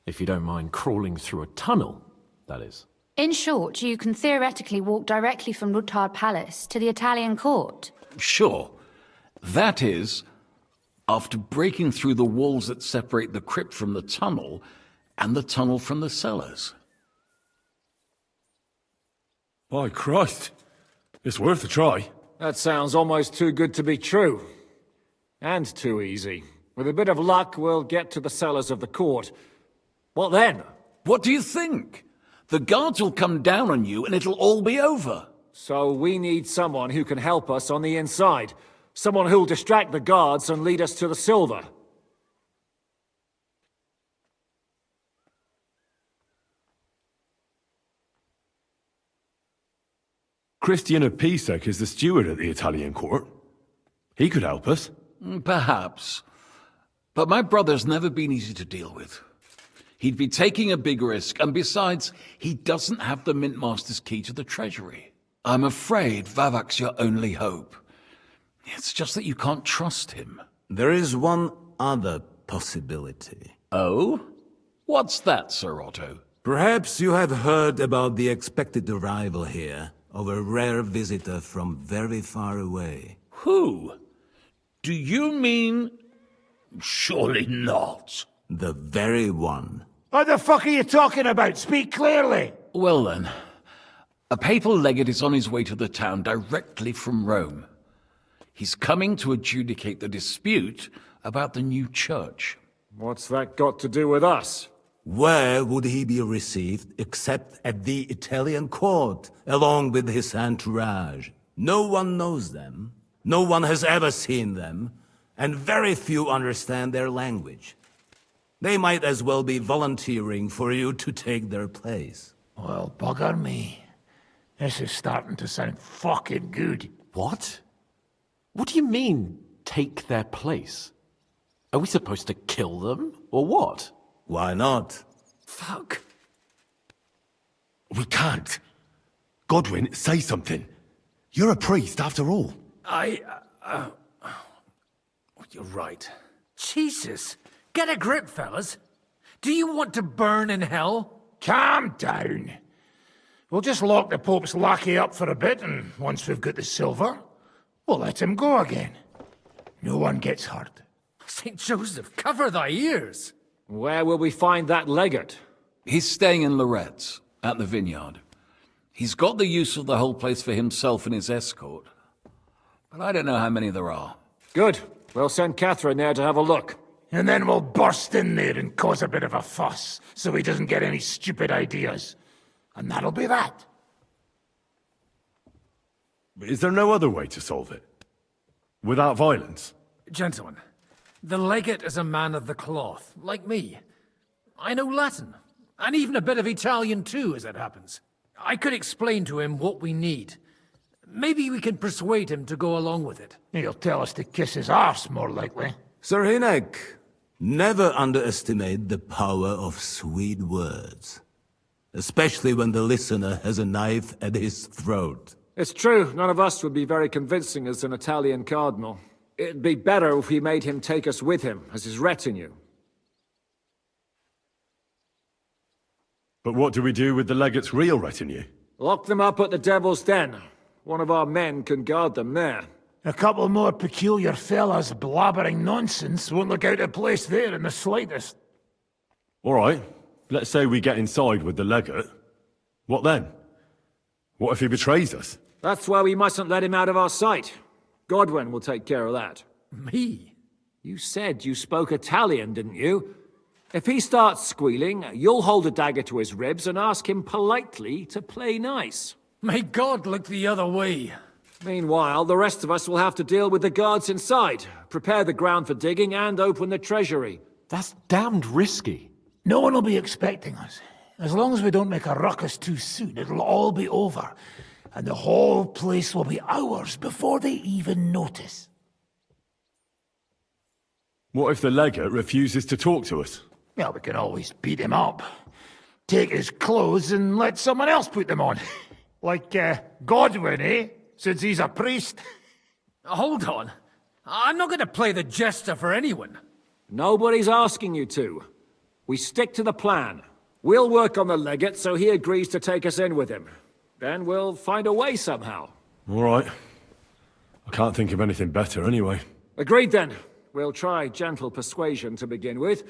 If you don't mind crawling through a tunnel, that is. In short, you can theoretically walk directly from Luthard Palace to the Italian court. Sure. That is, after breaking through the walls that separate the crypt from the tunnel, and the tunnel from the cellars. By Christ. It's worth a try. That sounds almost too good to be true. And too easy. With a bit of luck, we'll get to the cellars of the court. What then? What do you think? The guards will come down on you and it'll all be over. So we need someone who can help us on the inside. Someone who'll distract the guards and lead us to the silver. Christian of Pisek is the steward at the Italian court. He could help us. Perhaps. But my brother's never been easy to deal with. He'd be taking a big risk, and besides, he doesn't have the Mint Master's key to the treasury. I'm afraid Vavak's your only hope. It's just that you can't trust him. There is one other possibility. Oh? What's that, Sir Otto? Perhaps you have heard about the expected arrival here of a rare visitor from very far away. Who? Do you mean... Surely not. The very one. What the fuck are you talking about? Speak clearly. Well then, a papal legate is on his way to the town directly from Rome. He's coming to adjudicate the dispute about the new church. What's that got to do with us? Where would he be received except at the Italian court, along with his entourage? No one knows them, no one has ever seen them, and very few understand their language. They might as well be volunteering for you to take their place. Well, bugger me. This is starting to sound fucking good. What? What do you mean, take their place? Are we supposed to kill them, or what? Why not? Fuck. We can't. Godwin, say something. You're a priest, after all. You're right. Jesus! Get a grip, fellas. Do you want to burn in hell? Calm down. We'll just lock the Pope's lackey up for a bit, and once we've got the silver, we'll let him go again. No one gets hurt. St. Joseph, cover thy ears! Where will we find that legate? He's staying in Loretz, at the vineyard. He's got the use of the whole place for himself and his escort. But I don't know how many there are. Good. We'll send Catherine there to have a look. And then we'll burst in there and cause a bit of a fuss, so he doesn't get any stupid ideas. And that'll be that. Is there no other way to solve it? Without violence? Gentlemen, the legate is a man of the cloth, like me. I know Latin, and even a bit of Italian too, as it happens. I could explain to him what we need. Maybe we can persuade him to go along with it. He'll tell us to kiss his arse, more likely. Sir Hinek, never underestimate the power of sweet words. Especially when the listener has a knife at his throat. It's true, none of us would be very convincing as an Italian cardinal. It'd be better if we made him take us with him, as his retinue. But what do we do with the legate's real retinue? Lock them up at the Devil's Den. One of our men can guard them there. A couple more peculiar fellas blabbering nonsense won't look out of place there in the slightest. All right. Let's say we get inside with the legate. What then? What if he betrays us? That's why we mustn't let him out of our sight. Godwin will take care of that. Me? You said you spoke Italian, didn't you? If he starts squealing, you'll hold a dagger to his ribs and ask him politely to play nice. May God look the other way. Meanwhile, the rest of us will have to deal with the guards inside, prepare the ground for digging, and open the treasury. That's damned risky. No one will be expecting us. As long as we don't make a ruckus too soon, it'll all be over. And the whole place will be ours before they even notice. What if the legate refuses to talk to us? Well, we can always beat him up. Take his clothes and let someone else put them on. Like, Godwin, eh? Since he's a priest. Hold on. I'm not going to play the jester for anyone. Nobody's asking you to. We stick to the plan. We'll work on the legate so he agrees to take us in with him. Then we'll find a way somehow. All right. I can't think of anything better anyway. Agreed then. We'll try gentle persuasion to begin with.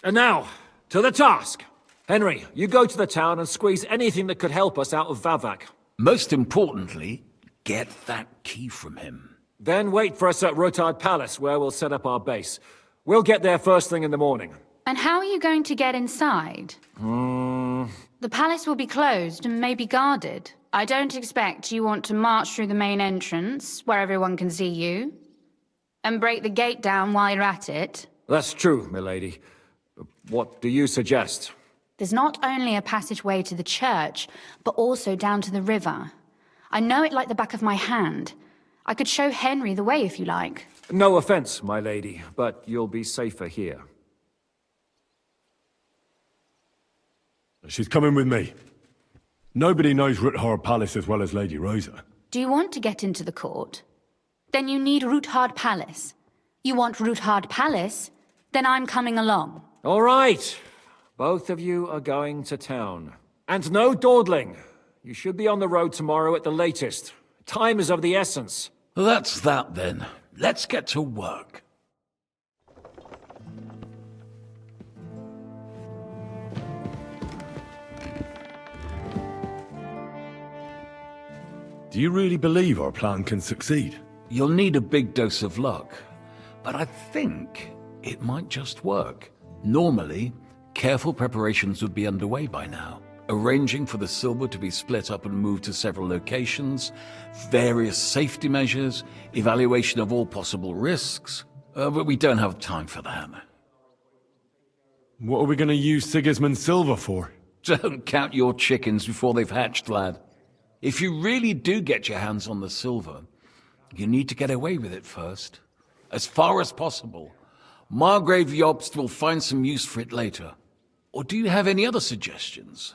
And now, to the task. Henry, you go to the town and squeeze anything that could help us out of Vavak. Most importantly, get that key from him. Then wait for us at Rotard Palace, where we'll set up our base. We'll get there first thing in the morning. And how are you going to get inside? The palace will be closed and maybe guarded. I don't expect you want to march through the main entrance, where everyone can see you, and break the gate down while you're at it. That's true, milady. What do you suggest? There's not only a passageway to the church, but also down to the river. I know it like the back of my hand. I could show Henry the way if you like. No offense, my lady, but you'll be safer here. She's coming with me. Nobody knows Ruthard Palace as well as Lady Rosa. Do you want to get into the court? Then you need Ruthard Palace. You want Ruthard Palace? Then I'm coming along. All right. Both of you are going to town. And no dawdling. You should be on the road tomorrow at the latest. Time is of the essence. That's that then. Let's get to work. Do you really believe our plan can succeed? You'll need a big dose of luck, but I think it might just work. Normally, careful preparations would be underway by now. Arranging for the silver to be split up and moved to several locations, various safety measures, evaluation of all possible risks. But we don't have time for that. What are we going to use Sigismund's silver for? Don't count your chickens before they've hatched, lad. If you really do get your hands on the silver, you need to get away with it first. As far as possible. Margrave Jobst will find some use for it later. Or do you have any other suggestions?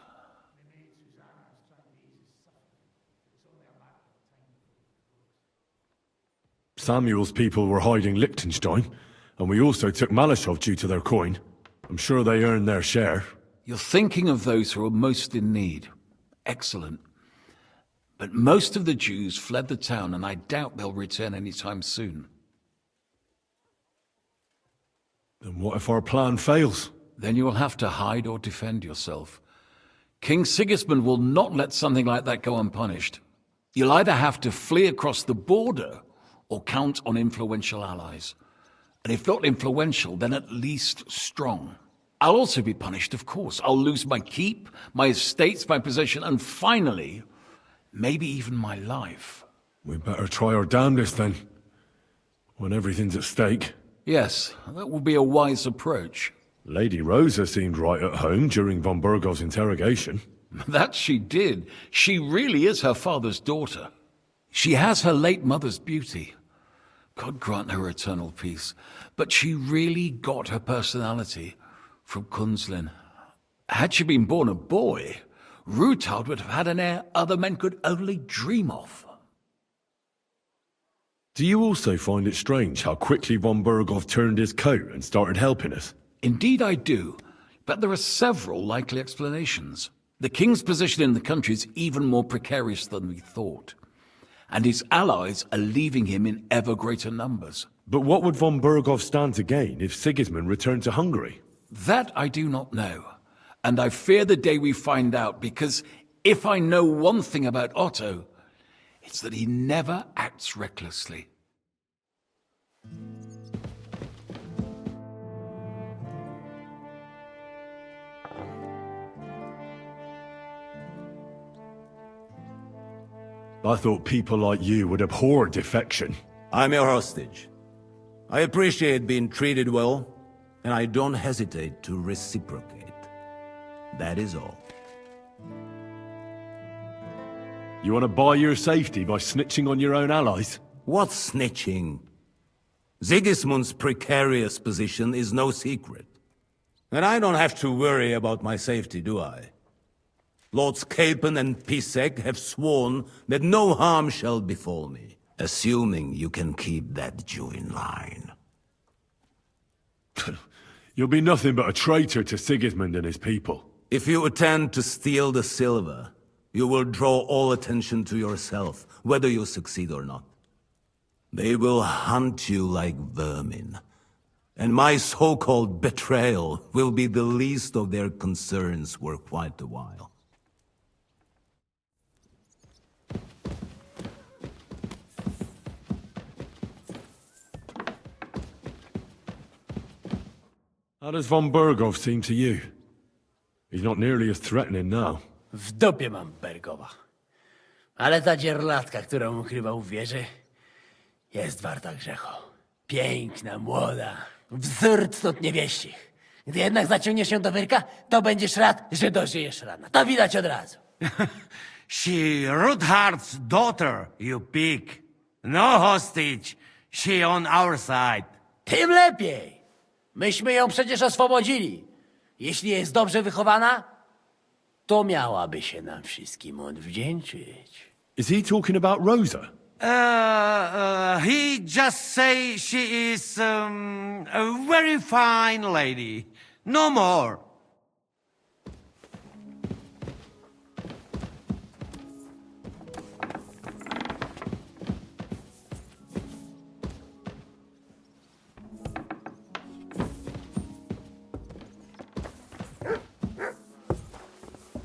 Samuel's people were hiding Liechtenstein, and we also took Malashov due to their coin. I'm sure they earned their share. You're thinking of those who are most in need. Excellent. But most of the Jews fled the town, and I doubt they'll return anytime soon. Then what if our plan fails? Then you will have to hide or defend yourself. King Sigismund will not let something like that go unpunished. You'll either have to flee across the border or count on influential allies. And if not influential, then at least strong. I'll also be punished, of course. I'll lose my keep, my estates, my position, and finally, maybe even my life. We better try our damnedest then, when everything's at stake. Yes, that will be a wise approach. Lady Rosa seemed right at home during von Burgov's interrogation. That she did. She really is her father's daughter. She has her late mother's beauty. God grant her eternal peace. But she really got her personality from Kunzlin. Had she been born a boy, Ruthard would have had an heir other men could only dream of. Do you also find it strange how quickly von Burgov turned his coat and started helping us? Indeed I do, but there are several likely explanations. The king's position in the country is even more precarious than we thought, and his allies are leaving him in ever greater numbers. But what would von Burgov stand to gain if Sigismund returned to Hungary? That I do not know, and I fear the day we find out, because if I know one thing about Otto, it's that he never acts recklessly. I thought people like you would abhor defection. I'm your hostage. I appreciate being treated well, and I don't hesitate to reciprocate. That is all. You want to buy your safety by snitching on your own allies? What snitching? Sigismund's precarious position is no secret. And I don't have to worry about my safety, do I? Lords Capen and Pisek have sworn that no harm shall befall me, assuming you can keep that Jew in line. You'll be nothing but a traitor to Sigismund and his people. If you attempt to steal the silver, you will draw all attention to yourself, whether you succeed or not. They will hunt you like vermin. And my so-called betrayal will be the least of their concerns for quite a while. How does von Bergov seem to you? He's not nearly as threatening now. W dupie mam Bergowa. Ale ta dzierlatka, którą ukrywał w wieży, jest warta grzechu. Piękna, młoda, wzór cnót niewieścich. Gdy jednak zaciągniesz się do wyrka, to będziesz rad, że dożyjesz rana. To widać od razu. She Rudhard's daughter, you pig. No hostage. She on our side. Tym lepiej. Myśmy ją przecież oswobodzili. Jeśli jest dobrze wychowana, to miałaby się nam wszystkim odwdzięczyć. Is he talking about Rosa? He just say she is a very fine lady. No more.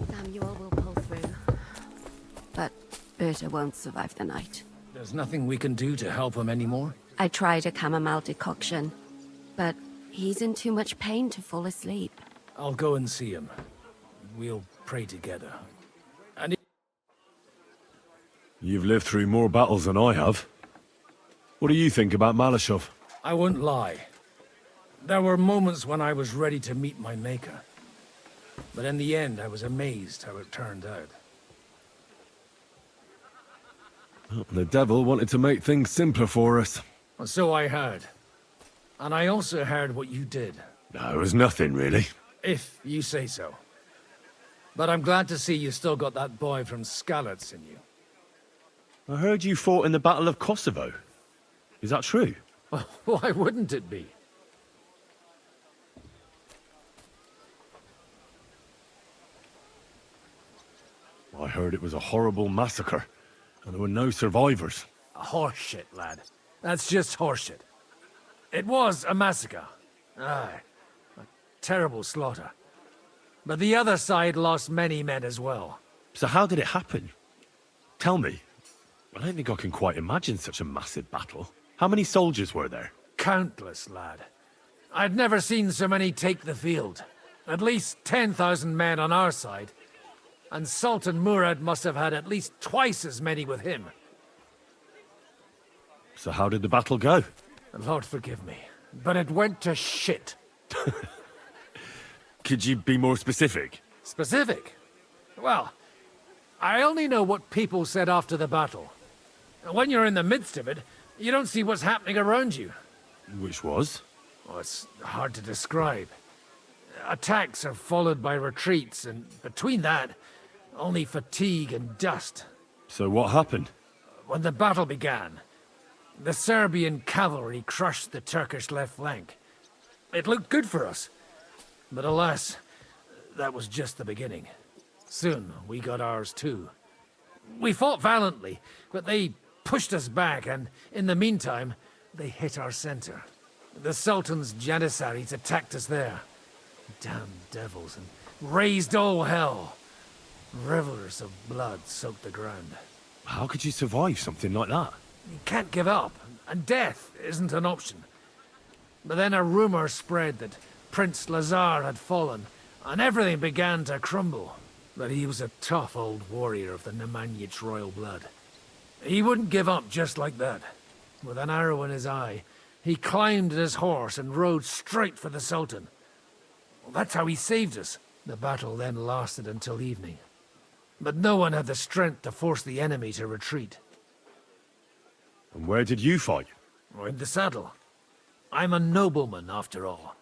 Samuel will pull through. But Berta won't survive the night. There's nothing we can do to help him anymore? I tried a chamomile decoction, but he's in too much pain to fall asleep. I'll go and see him. We'll pray together. And You've lived through more battles than I have. What do you think about Malashov? I won't lie. There were moments when I was ready to meet my maker. But in the end, I was amazed how it turned out. Well, the devil wanted to make things simpler for us. So I heard. And I also heard what you did. No, it was nothing, really. If you say so. But I'm glad to see you still got that boy from Skalitz in you. I heard you fought in the Battle of Kosovo. Is that true? Why wouldn't it be? I heard it was a horrible massacre, and there were no survivors. Horseshit, lad. That's just horseshit. It was a massacre. Aye. A terrible slaughter. But the other side lost many men as well. So how did it happen? Tell me. I don't think I can quite imagine such a massive battle. How many soldiers were there? Countless, lad. I'd never seen so many take the field. At least 10,000 men on our side. And Sultan Murad must have had at least twice as many with him. So how did the battle go? Lord forgive me, but it went to shit. Could you be more specific? Specific? Well, I only know what people said after the battle. When you're in the midst of it, you don't see what's happening around you. Which was? Oh, it's hard to describe. Attacks are followed by retreats, and between that, only fatigue and dust. So what happened? When the battle began, the Serbian cavalry crushed the Turkish left flank. It looked good for us. But alas, that was just the beginning. Soon, we got ours too. We fought valiantly, but they pushed us back, and in the meantime, they hit our center. The Sultan's Janissaries attacked us there. Damn devils, and raised all hell. Rivers of blood soaked the ground. How could you survive something like that? You can't give up, and death isn't an option. But then a rumor spread that Prince Lazar had fallen, and everything began to crumble. But he was a tough old warrior of the Nemanjic royal blood. He wouldn't give up just like that. With an arrow in his eye, he climbed his horse and rode straight for the Sultan. Well, that's how he saved us. The battle then lasted until evening. But no one had the strength to force the enemy to retreat. And where did you fight? In the saddle. I'm a nobleman, after all.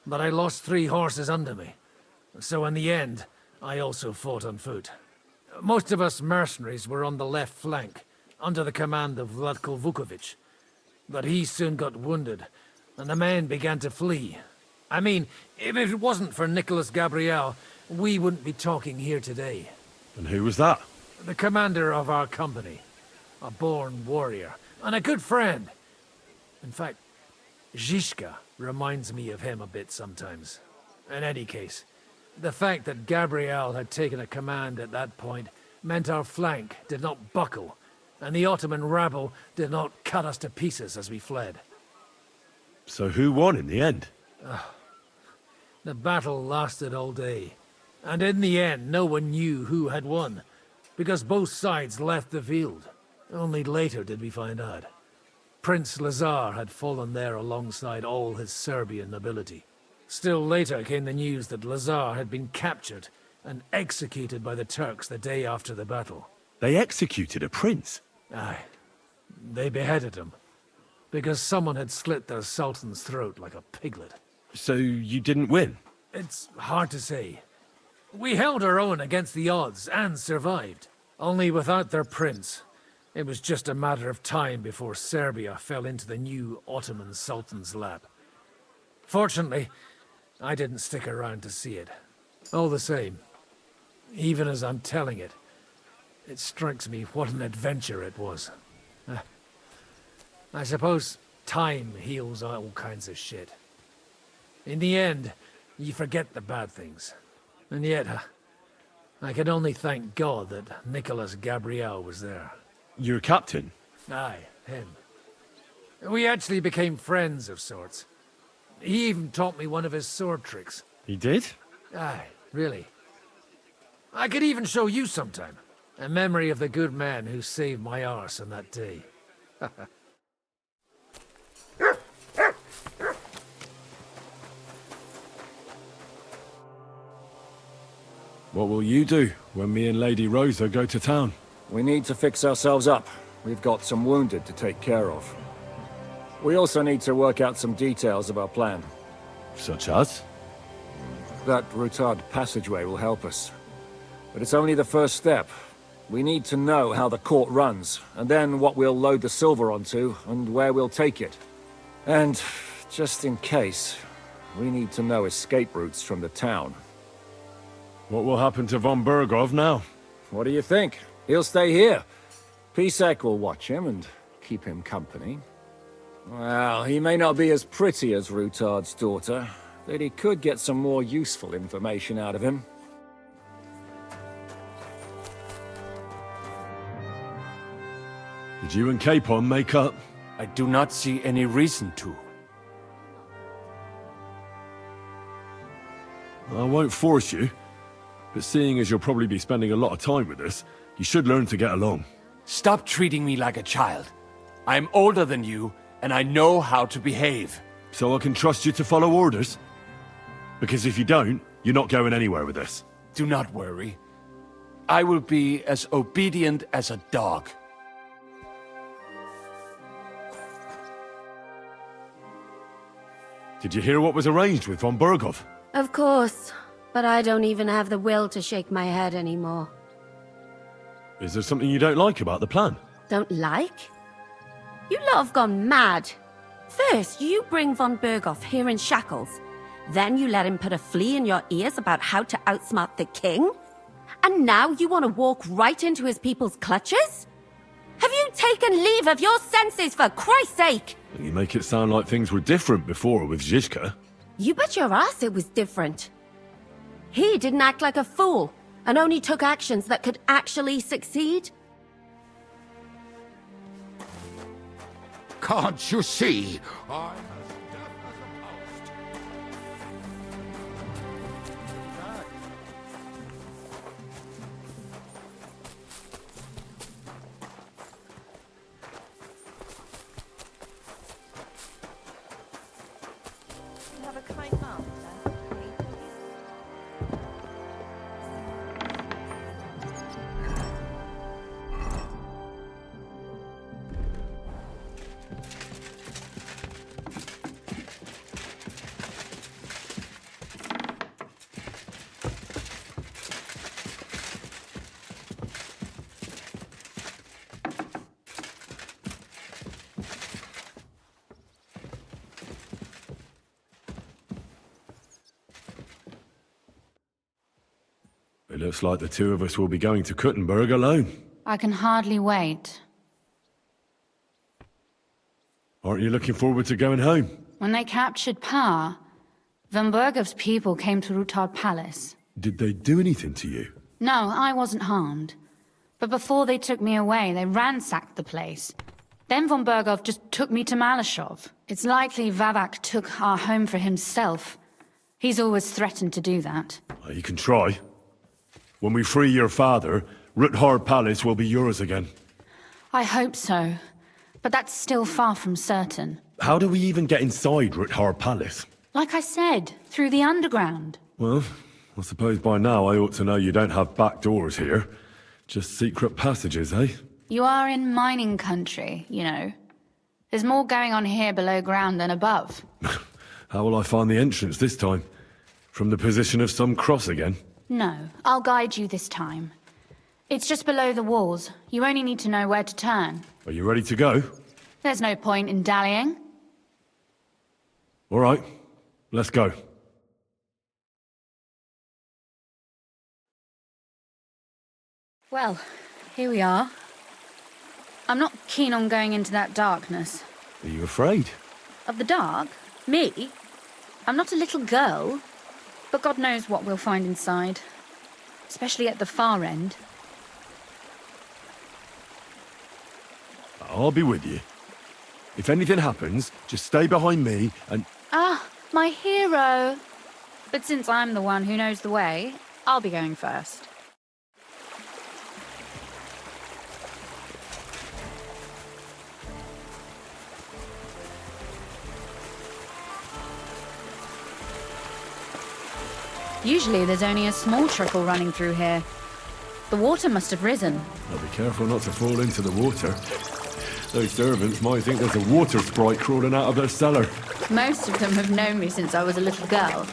But I lost 3 horses under me. So in the end, I also fought on foot. Most of us mercenaries were on the left flank, under the command of Vladko Vukovic. But he soon got wounded, and the men began to flee. I mean, if it wasn't for Nicholas Gabriel, we wouldn't be talking here today. And who was that? The commander of our company. A born warrior. And a good friend. In fact, Zizka reminds me of him a bit sometimes. In any case, the fact that Gabriel had taken a command at that point meant our flank did not buckle, and the Ottoman rabble did not cut us to pieces as we fled. So who won in the end? The battle lasted all day, and in the end no one knew who had won, because both sides left the field. Only later did we find out. Prince Lazar had fallen there alongside all his Serbian nobility. Still later came the news that Lazar had been captured and executed by the Turks the day after the battle. They executed a prince? Aye. They beheaded him, because someone had slit their sultan's throat like a piglet. So you didn't win? It's hard to say. We held our own against the odds and survived. Only without their prince, it was just a matter of time before Serbia fell into the new Ottoman Sultan's lap. Fortunately, I didn't stick around to see it. All the same, even as I'm telling it, it strikes me what an adventure it was. I suppose time heals all kinds of shit. In the end, you forget the bad things. And yet, I can only thank God that Nicholas Gabriel was there. Your captain? Aye, him. We actually became friends of sorts. He even taught me one of his sword tricks. He did? Aye, really. I could even show you sometime. A memory of the good man who saved my arse on that day. What will you do when me and Lady Rosa go to town? We need to fix ourselves up. We've got some wounded to take care of. We also need to work out some details of our plan. Such as? That Routard passageway will help us. But it's only the first step. We need to know how the court runs, and then what we'll load the silver onto, and where we'll take it. And, just in case, we need to know escape routes from the town. What will happen to von Bergov now? What do you think? He'll stay here. Pisek will watch him and keep him company. Well, he may not be as pretty as Routard's daughter, but he could get some more useful information out of him. Did you and Capon make up? I do not see any reason to. I won't force you, but seeing as you'll probably be spending a lot of time with us, you should learn to get along. Stop treating me like a child. I am older than you, and I know how to behave. So I can trust you to follow orders? Because if you don't, you're not going anywhere with us. Do not worry. I will be as obedient as a dog. Did you hear what was arranged with von Bergov? Of course, but I don't even have the will to shake my head anymore. Is there something you don't like about the plan? Don't like? You lot have gone mad. First, you bring von Berghoff here in shackles. Then you let him put a flea in your ears about how to outsmart the king? And now you want to walk right into his people's clutches? Have you taken leave of your senses, for Christ's sake? You make it sound like things were different before with Zizka. You bet your ass it was different. He didn't act like a fool, and only took actions that could actually succeed. Can't you see? I'm as deaf as a post. You have a kind master. It looks like the two of us will be going to Kuttenberg alone. I can hardly wait. Aren't you looking forward to going home? When they captured Pa, Von Bergov's people came to Rutard Palace. Did they do anything to you? No, I wasn't harmed. But before they took me away, they ransacked the place. Then Von Bergov just took me to Malashov. It's likely Vavak took our home for himself. He's always threatened to do that. Well, you can try. When we free your father, Ruthard Palace will be yours again. I hope so. But that's still far from certain. How do we even get inside Ruthard Palace? Like I said, through the underground. Well, I suppose by now I ought to know you don't have back doors here. Just secret passages, eh? You are in mining country, you know. There's more going on here below ground than above. How will I find the entrance this time? From the position of some cross again? No, I'll guide you this time. It's just below the walls. You only need to know where to turn. Are you ready to go? There's no point in dallying. All right, let's go. Well, here we are. I'm not keen on going into that darkness. Are you afraid? Of the dark? Me? I'm not a little girl. But God knows what we'll find inside. Especially at the far end. I'll be with you. If anything happens, just stay behind me and... Ah, my hero! But since I'm the one who knows the way, I'll be going first. Usually there's only a small trickle running through here. The water must have risen. I'll be careful not to fall into the water. Those servants might think there's a water sprite crawling out of their cellar. Most of them have known me since I was a little girl,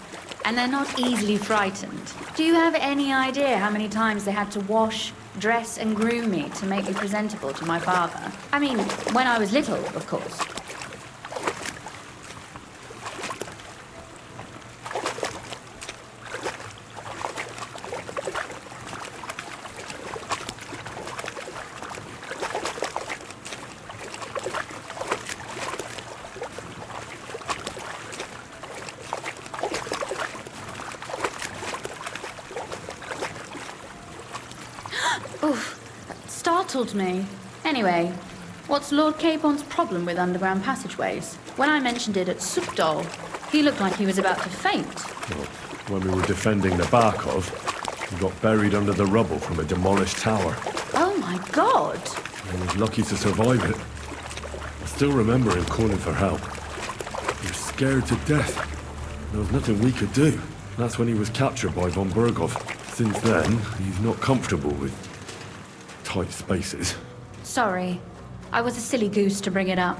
and they're not easily frightened. Do you have any idea how many times they had to wash, dress and groom me to make me presentable to my father? I mean, when I was little, of course. Oof, that startled me. Anyway, what's Lord Capon's problem with underground passageways? When I mentioned it at Supdal, he looked like he was about to faint. Well, when we were defending the Barkov, he got buried under the rubble from a demolished tower. Oh my god! He was lucky to survive it. I still remember him calling for help. He was scared to death. There was nothing we could do. That's when he was captured by von Bergov. Since then, he's not comfortable with tight spaces. Sorry. I was a silly goose to bring it up.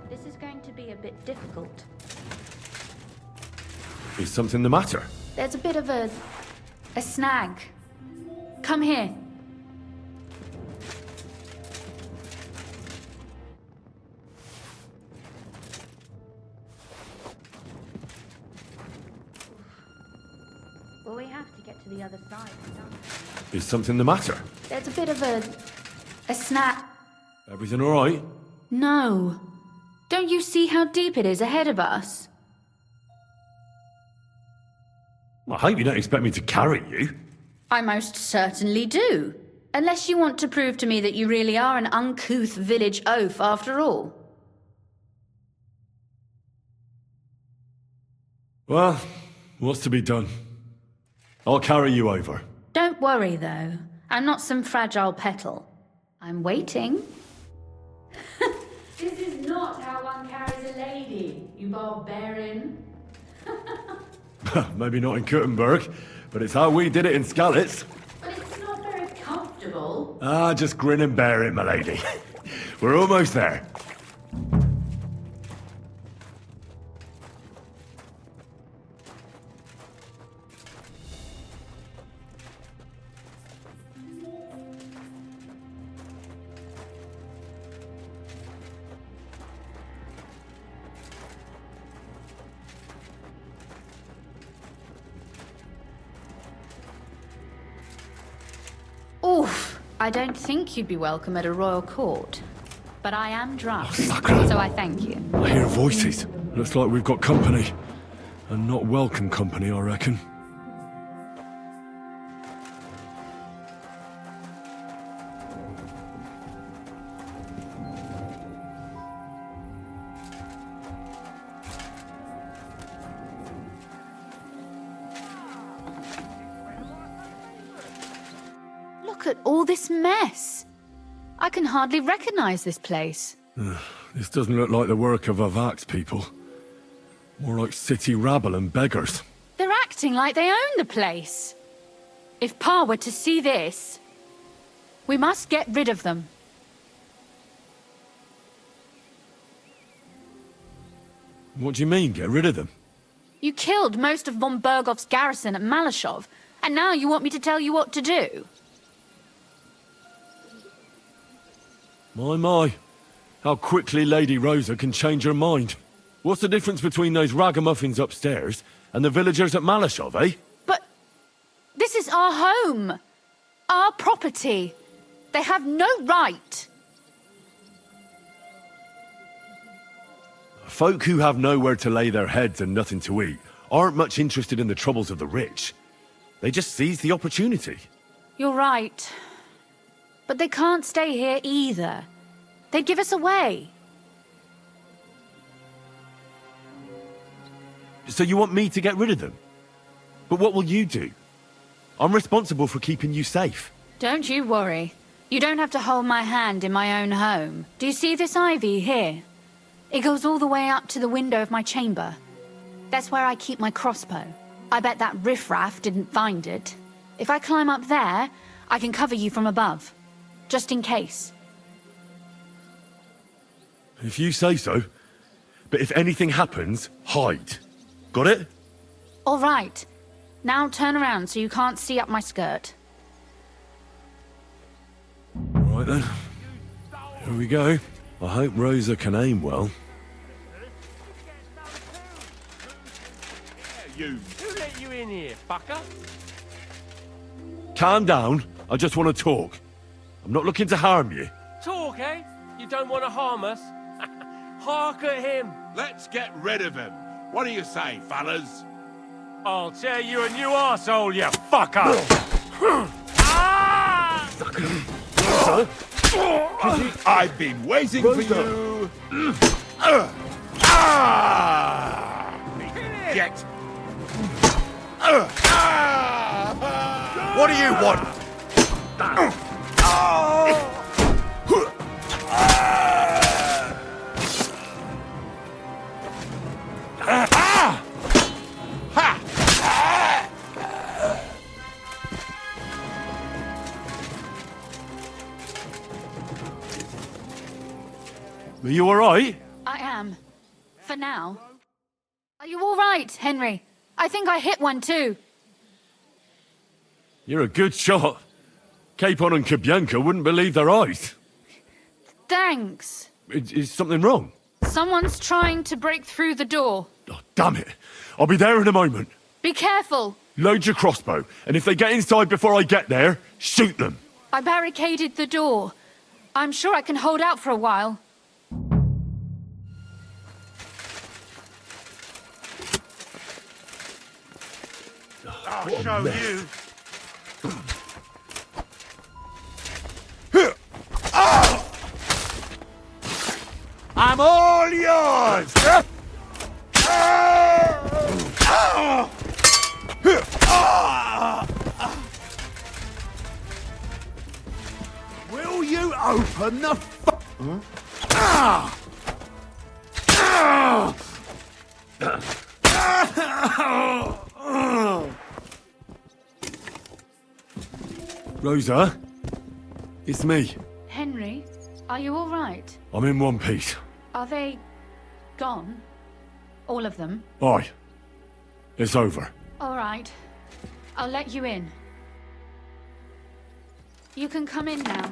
This is going to be a bit difficult. Is something the matter? There's a bit of a snag. Come here. Well, we have to get to the other side. Is something the matter? There's a bit of a snag. Everything all right? No. Don't you see how deep it is ahead of us? I hope you don't expect me to carry you. I most certainly do. Unless you want to prove to me that you really are an uncouth village oaf after all. Well, what's to be done? I'll carry you over. Don't worry, though. I'm not some fragile petal. I'm waiting. This is not how one carries a lady, you barbarian. Maybe not in Kuttenberg, but it's how we did it in Skalitz. But it's not very comfortable. Ah, just grin and bear it, my lady. We're almost there. I don't think you'd be welcome at a royal court, but I am drunk, Sacre. so I thank you. I hear voices. Looks like we've got company. And not welcome company, I reckon. Look at all this mess. I can hardly recognize this place. This doesn't look like the work of Avak's people. More like city rabble and beggars. They're acting like they own the place. If Pa were to see this, we must get rid of them. What do you mean, get rid of them? You killed most of von Bergov's garrison at Malashov, and now you want me to tell you what to do? My. How quickly Lady Rosa can change her mind. What's the difference between those ragamuffins upstairs and the villagers at Malashov, eh? But this is our home. Our property. They have no right. Folk who have nowhere to lay their heads and nothing to eat aren't much interested in the troubles of the rich. They just seize the opportunity. You're right. But they can't stay here either. They'd give us away. So you want me to get rid of them? But what will you do? I'm responsible for keeping you safe. Don't you worry. You don't have to hold my hand in my own home. Do you see this ivy here? It goes all the way up to the window of my chamber. That's where I keep my crossbow. I bet that riffraff didn't find it. If I climb up there, I can cover you from above. Just in case. If you say so. But if anything happens, hide. Got it? All right. Now turn around so you can't see up my skirt. All right then. Here we go. I hope Rosa can aim well. Who let you in here, fucker? Calm down. I just want to talk. I'm not looking to harm you. Talk, eh? You don't want to harm us? Hark at him. Let's get rid of him. What do you say, fellas? I'll tear you a new arsehole, you fucker! I've been waiting for you. Get. What do you want? Are you all right? I am. For now. Are you all right, Henry? I think I hit one too. You're a good shot. Capon and Kabianka wouldn't believe their eyes. Thanks. Is something wrong? Someone's trying to break through the door. Oh, damn it. I'll be there in a moment. Be careful. Load your crossbow, and if they get inside before I get there, shoot them. I barricaded the door. I'm sure I can hold out for a while. I'll show you. I'm all yours! Will you open the Rosa? It's me. Henry, are you all right? I'm in one piece. Are they gone? All of them? Aye. It's over. All right. I'll let you in. You can come in now.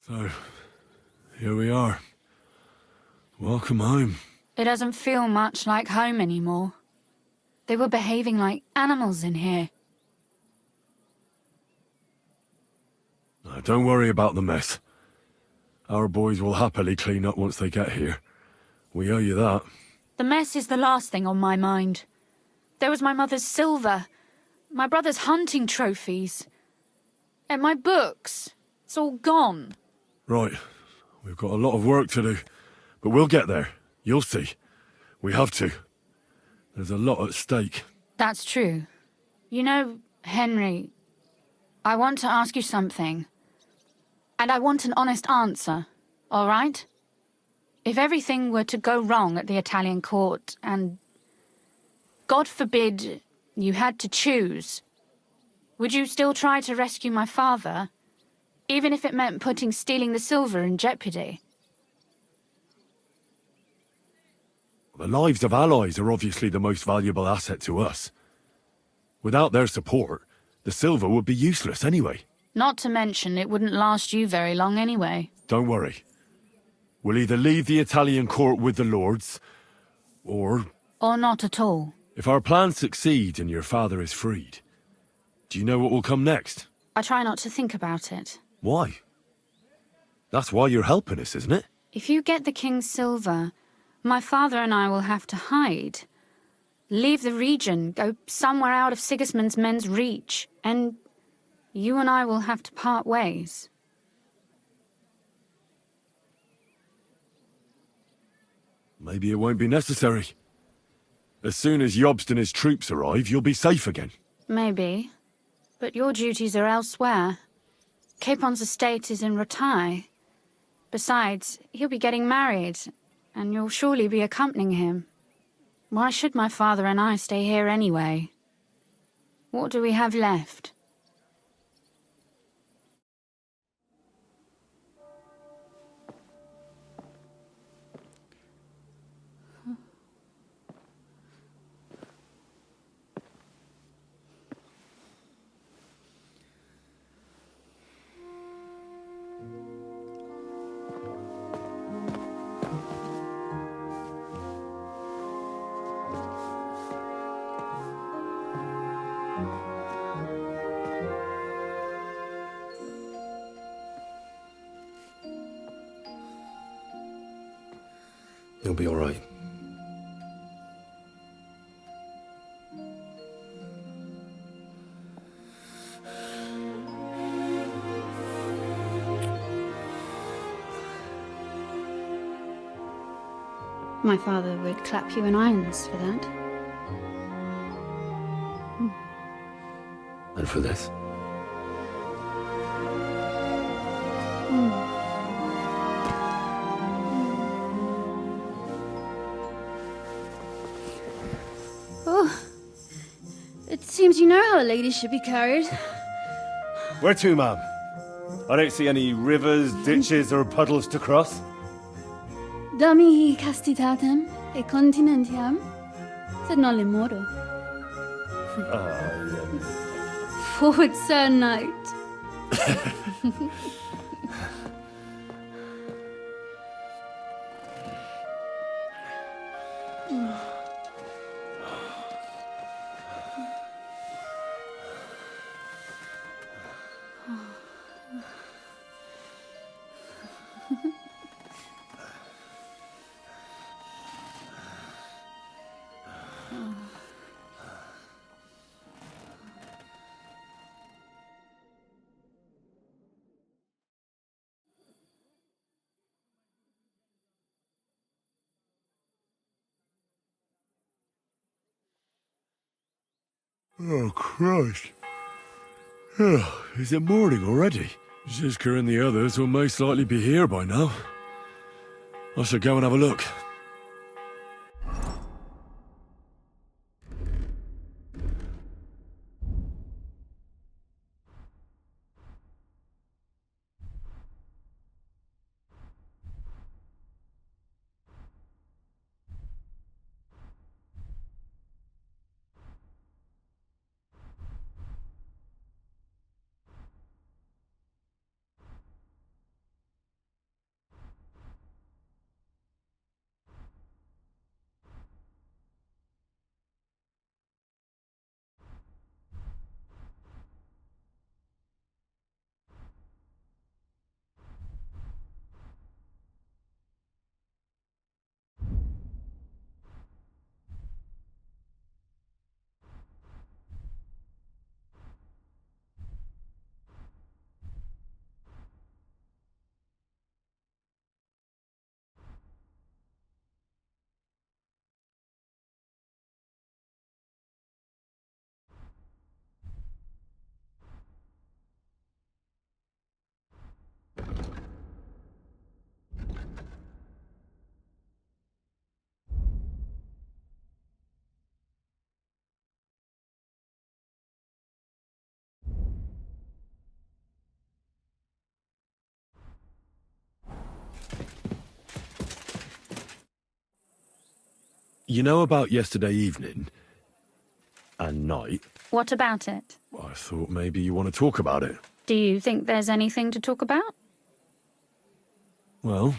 So, here we are. Welcome home. It doesn't feel much like home anymore. They were behaving like animals in here. Don't worry about the mess. Our boys will happily clean up once they get here. We owe you that. The mess is the last thing on my mind. There was my mother's silver, my brother's hunting trophies, and my books. It's all gone. Right. We've got a lot of work to do. But we'll get there. You'll see. We have to. There's a lot at stake. That's true. You know, Henry, I want to ask you something. And I want an honest answer, all right? If everything were to go wrong at the Italian court and, God forbid, you had to choose, would you still try to rescue my father, even if it meant putting stealing the silver in jeopardy? The lives of allies are obviously the most valuable asset to us. Without their support, the silver would be useless anyway. Not to mention, it wouldn't last you very long anyway. Don't worry. We'll either leave the Italian court with the lords, or... Or not at all. If our plans succeed and your father is freed, do you know what will come next? I try not to think about it. Why? That's why you're helping us, isn't it? If you get the king's silver, my father and I will have to hide. Leave the region, go somewhere out of Sigismund's men's reach, and you and I will have to part ways. Maybe it won't be necessary. As soon as Jobst and his troops arrive, you'll be safe again. Maybe. But your duties are elsewhere. Capon's estate is in Rottai. Besides, he'll be getting married, and you'll surely be accompanying him. Why should my father and I stay here anyway? What do we have left? You'll be all right. My father would clap you in irons for that. And for this? Oh, it seems you know how a lady should be carried. Where to, ma'am? I don't see any rivers, ditches, or puddles to cross. Dami castitatem e continentiam, sed non le moro. Forward, Sir Knight. Oh, Christ. Oh, is it morning already? Zizka and the others will most likely be here by now. I should go and have a look. You know about yesterday evening and night? What about it? I thought maybe you want to talk about it. Do you think there's anything to talk about? Well,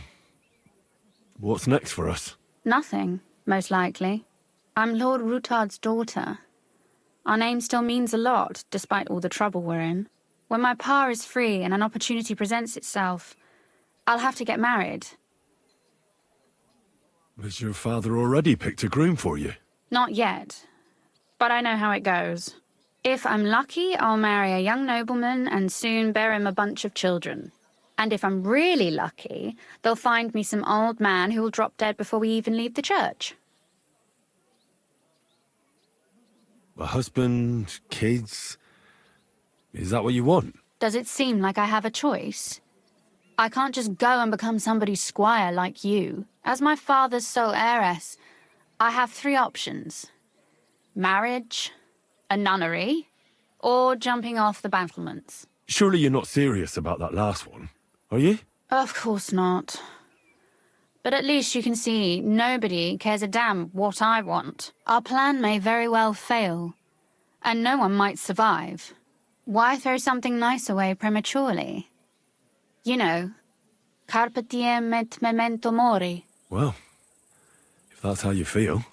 what's next for us? Nothing, most likely. I'm Lord Rutard's daughter. Our name still means a lot, despite all the trouble we're in. When my pa is free and an opportunity presents itself, I'll have to get married. Has your father already picked a groom for you? Not yet, but I know how it goes. If I'm lucky, I'll marry a young nobleman and soon bear him a bunch of children. And if I'm really lucky, they'll find me some old man who will drop dead before we even leave the church. A husband, kids... Is that what you want? Does it seem like I have a choice? I can't just go and become somebody's squire like you. As my father's sole heiress, I have 3 options. Marriage, a nunnery, or jumping off the battlements. Surely you're not serious about that last one, are you? Of course not. But at least you can see nobody cares a damn what I want. Our plan may very well fail, and no one might survive. Why throw something nice away prematurely? You know, carpe diem et memento mori. Well, if that's how you feel.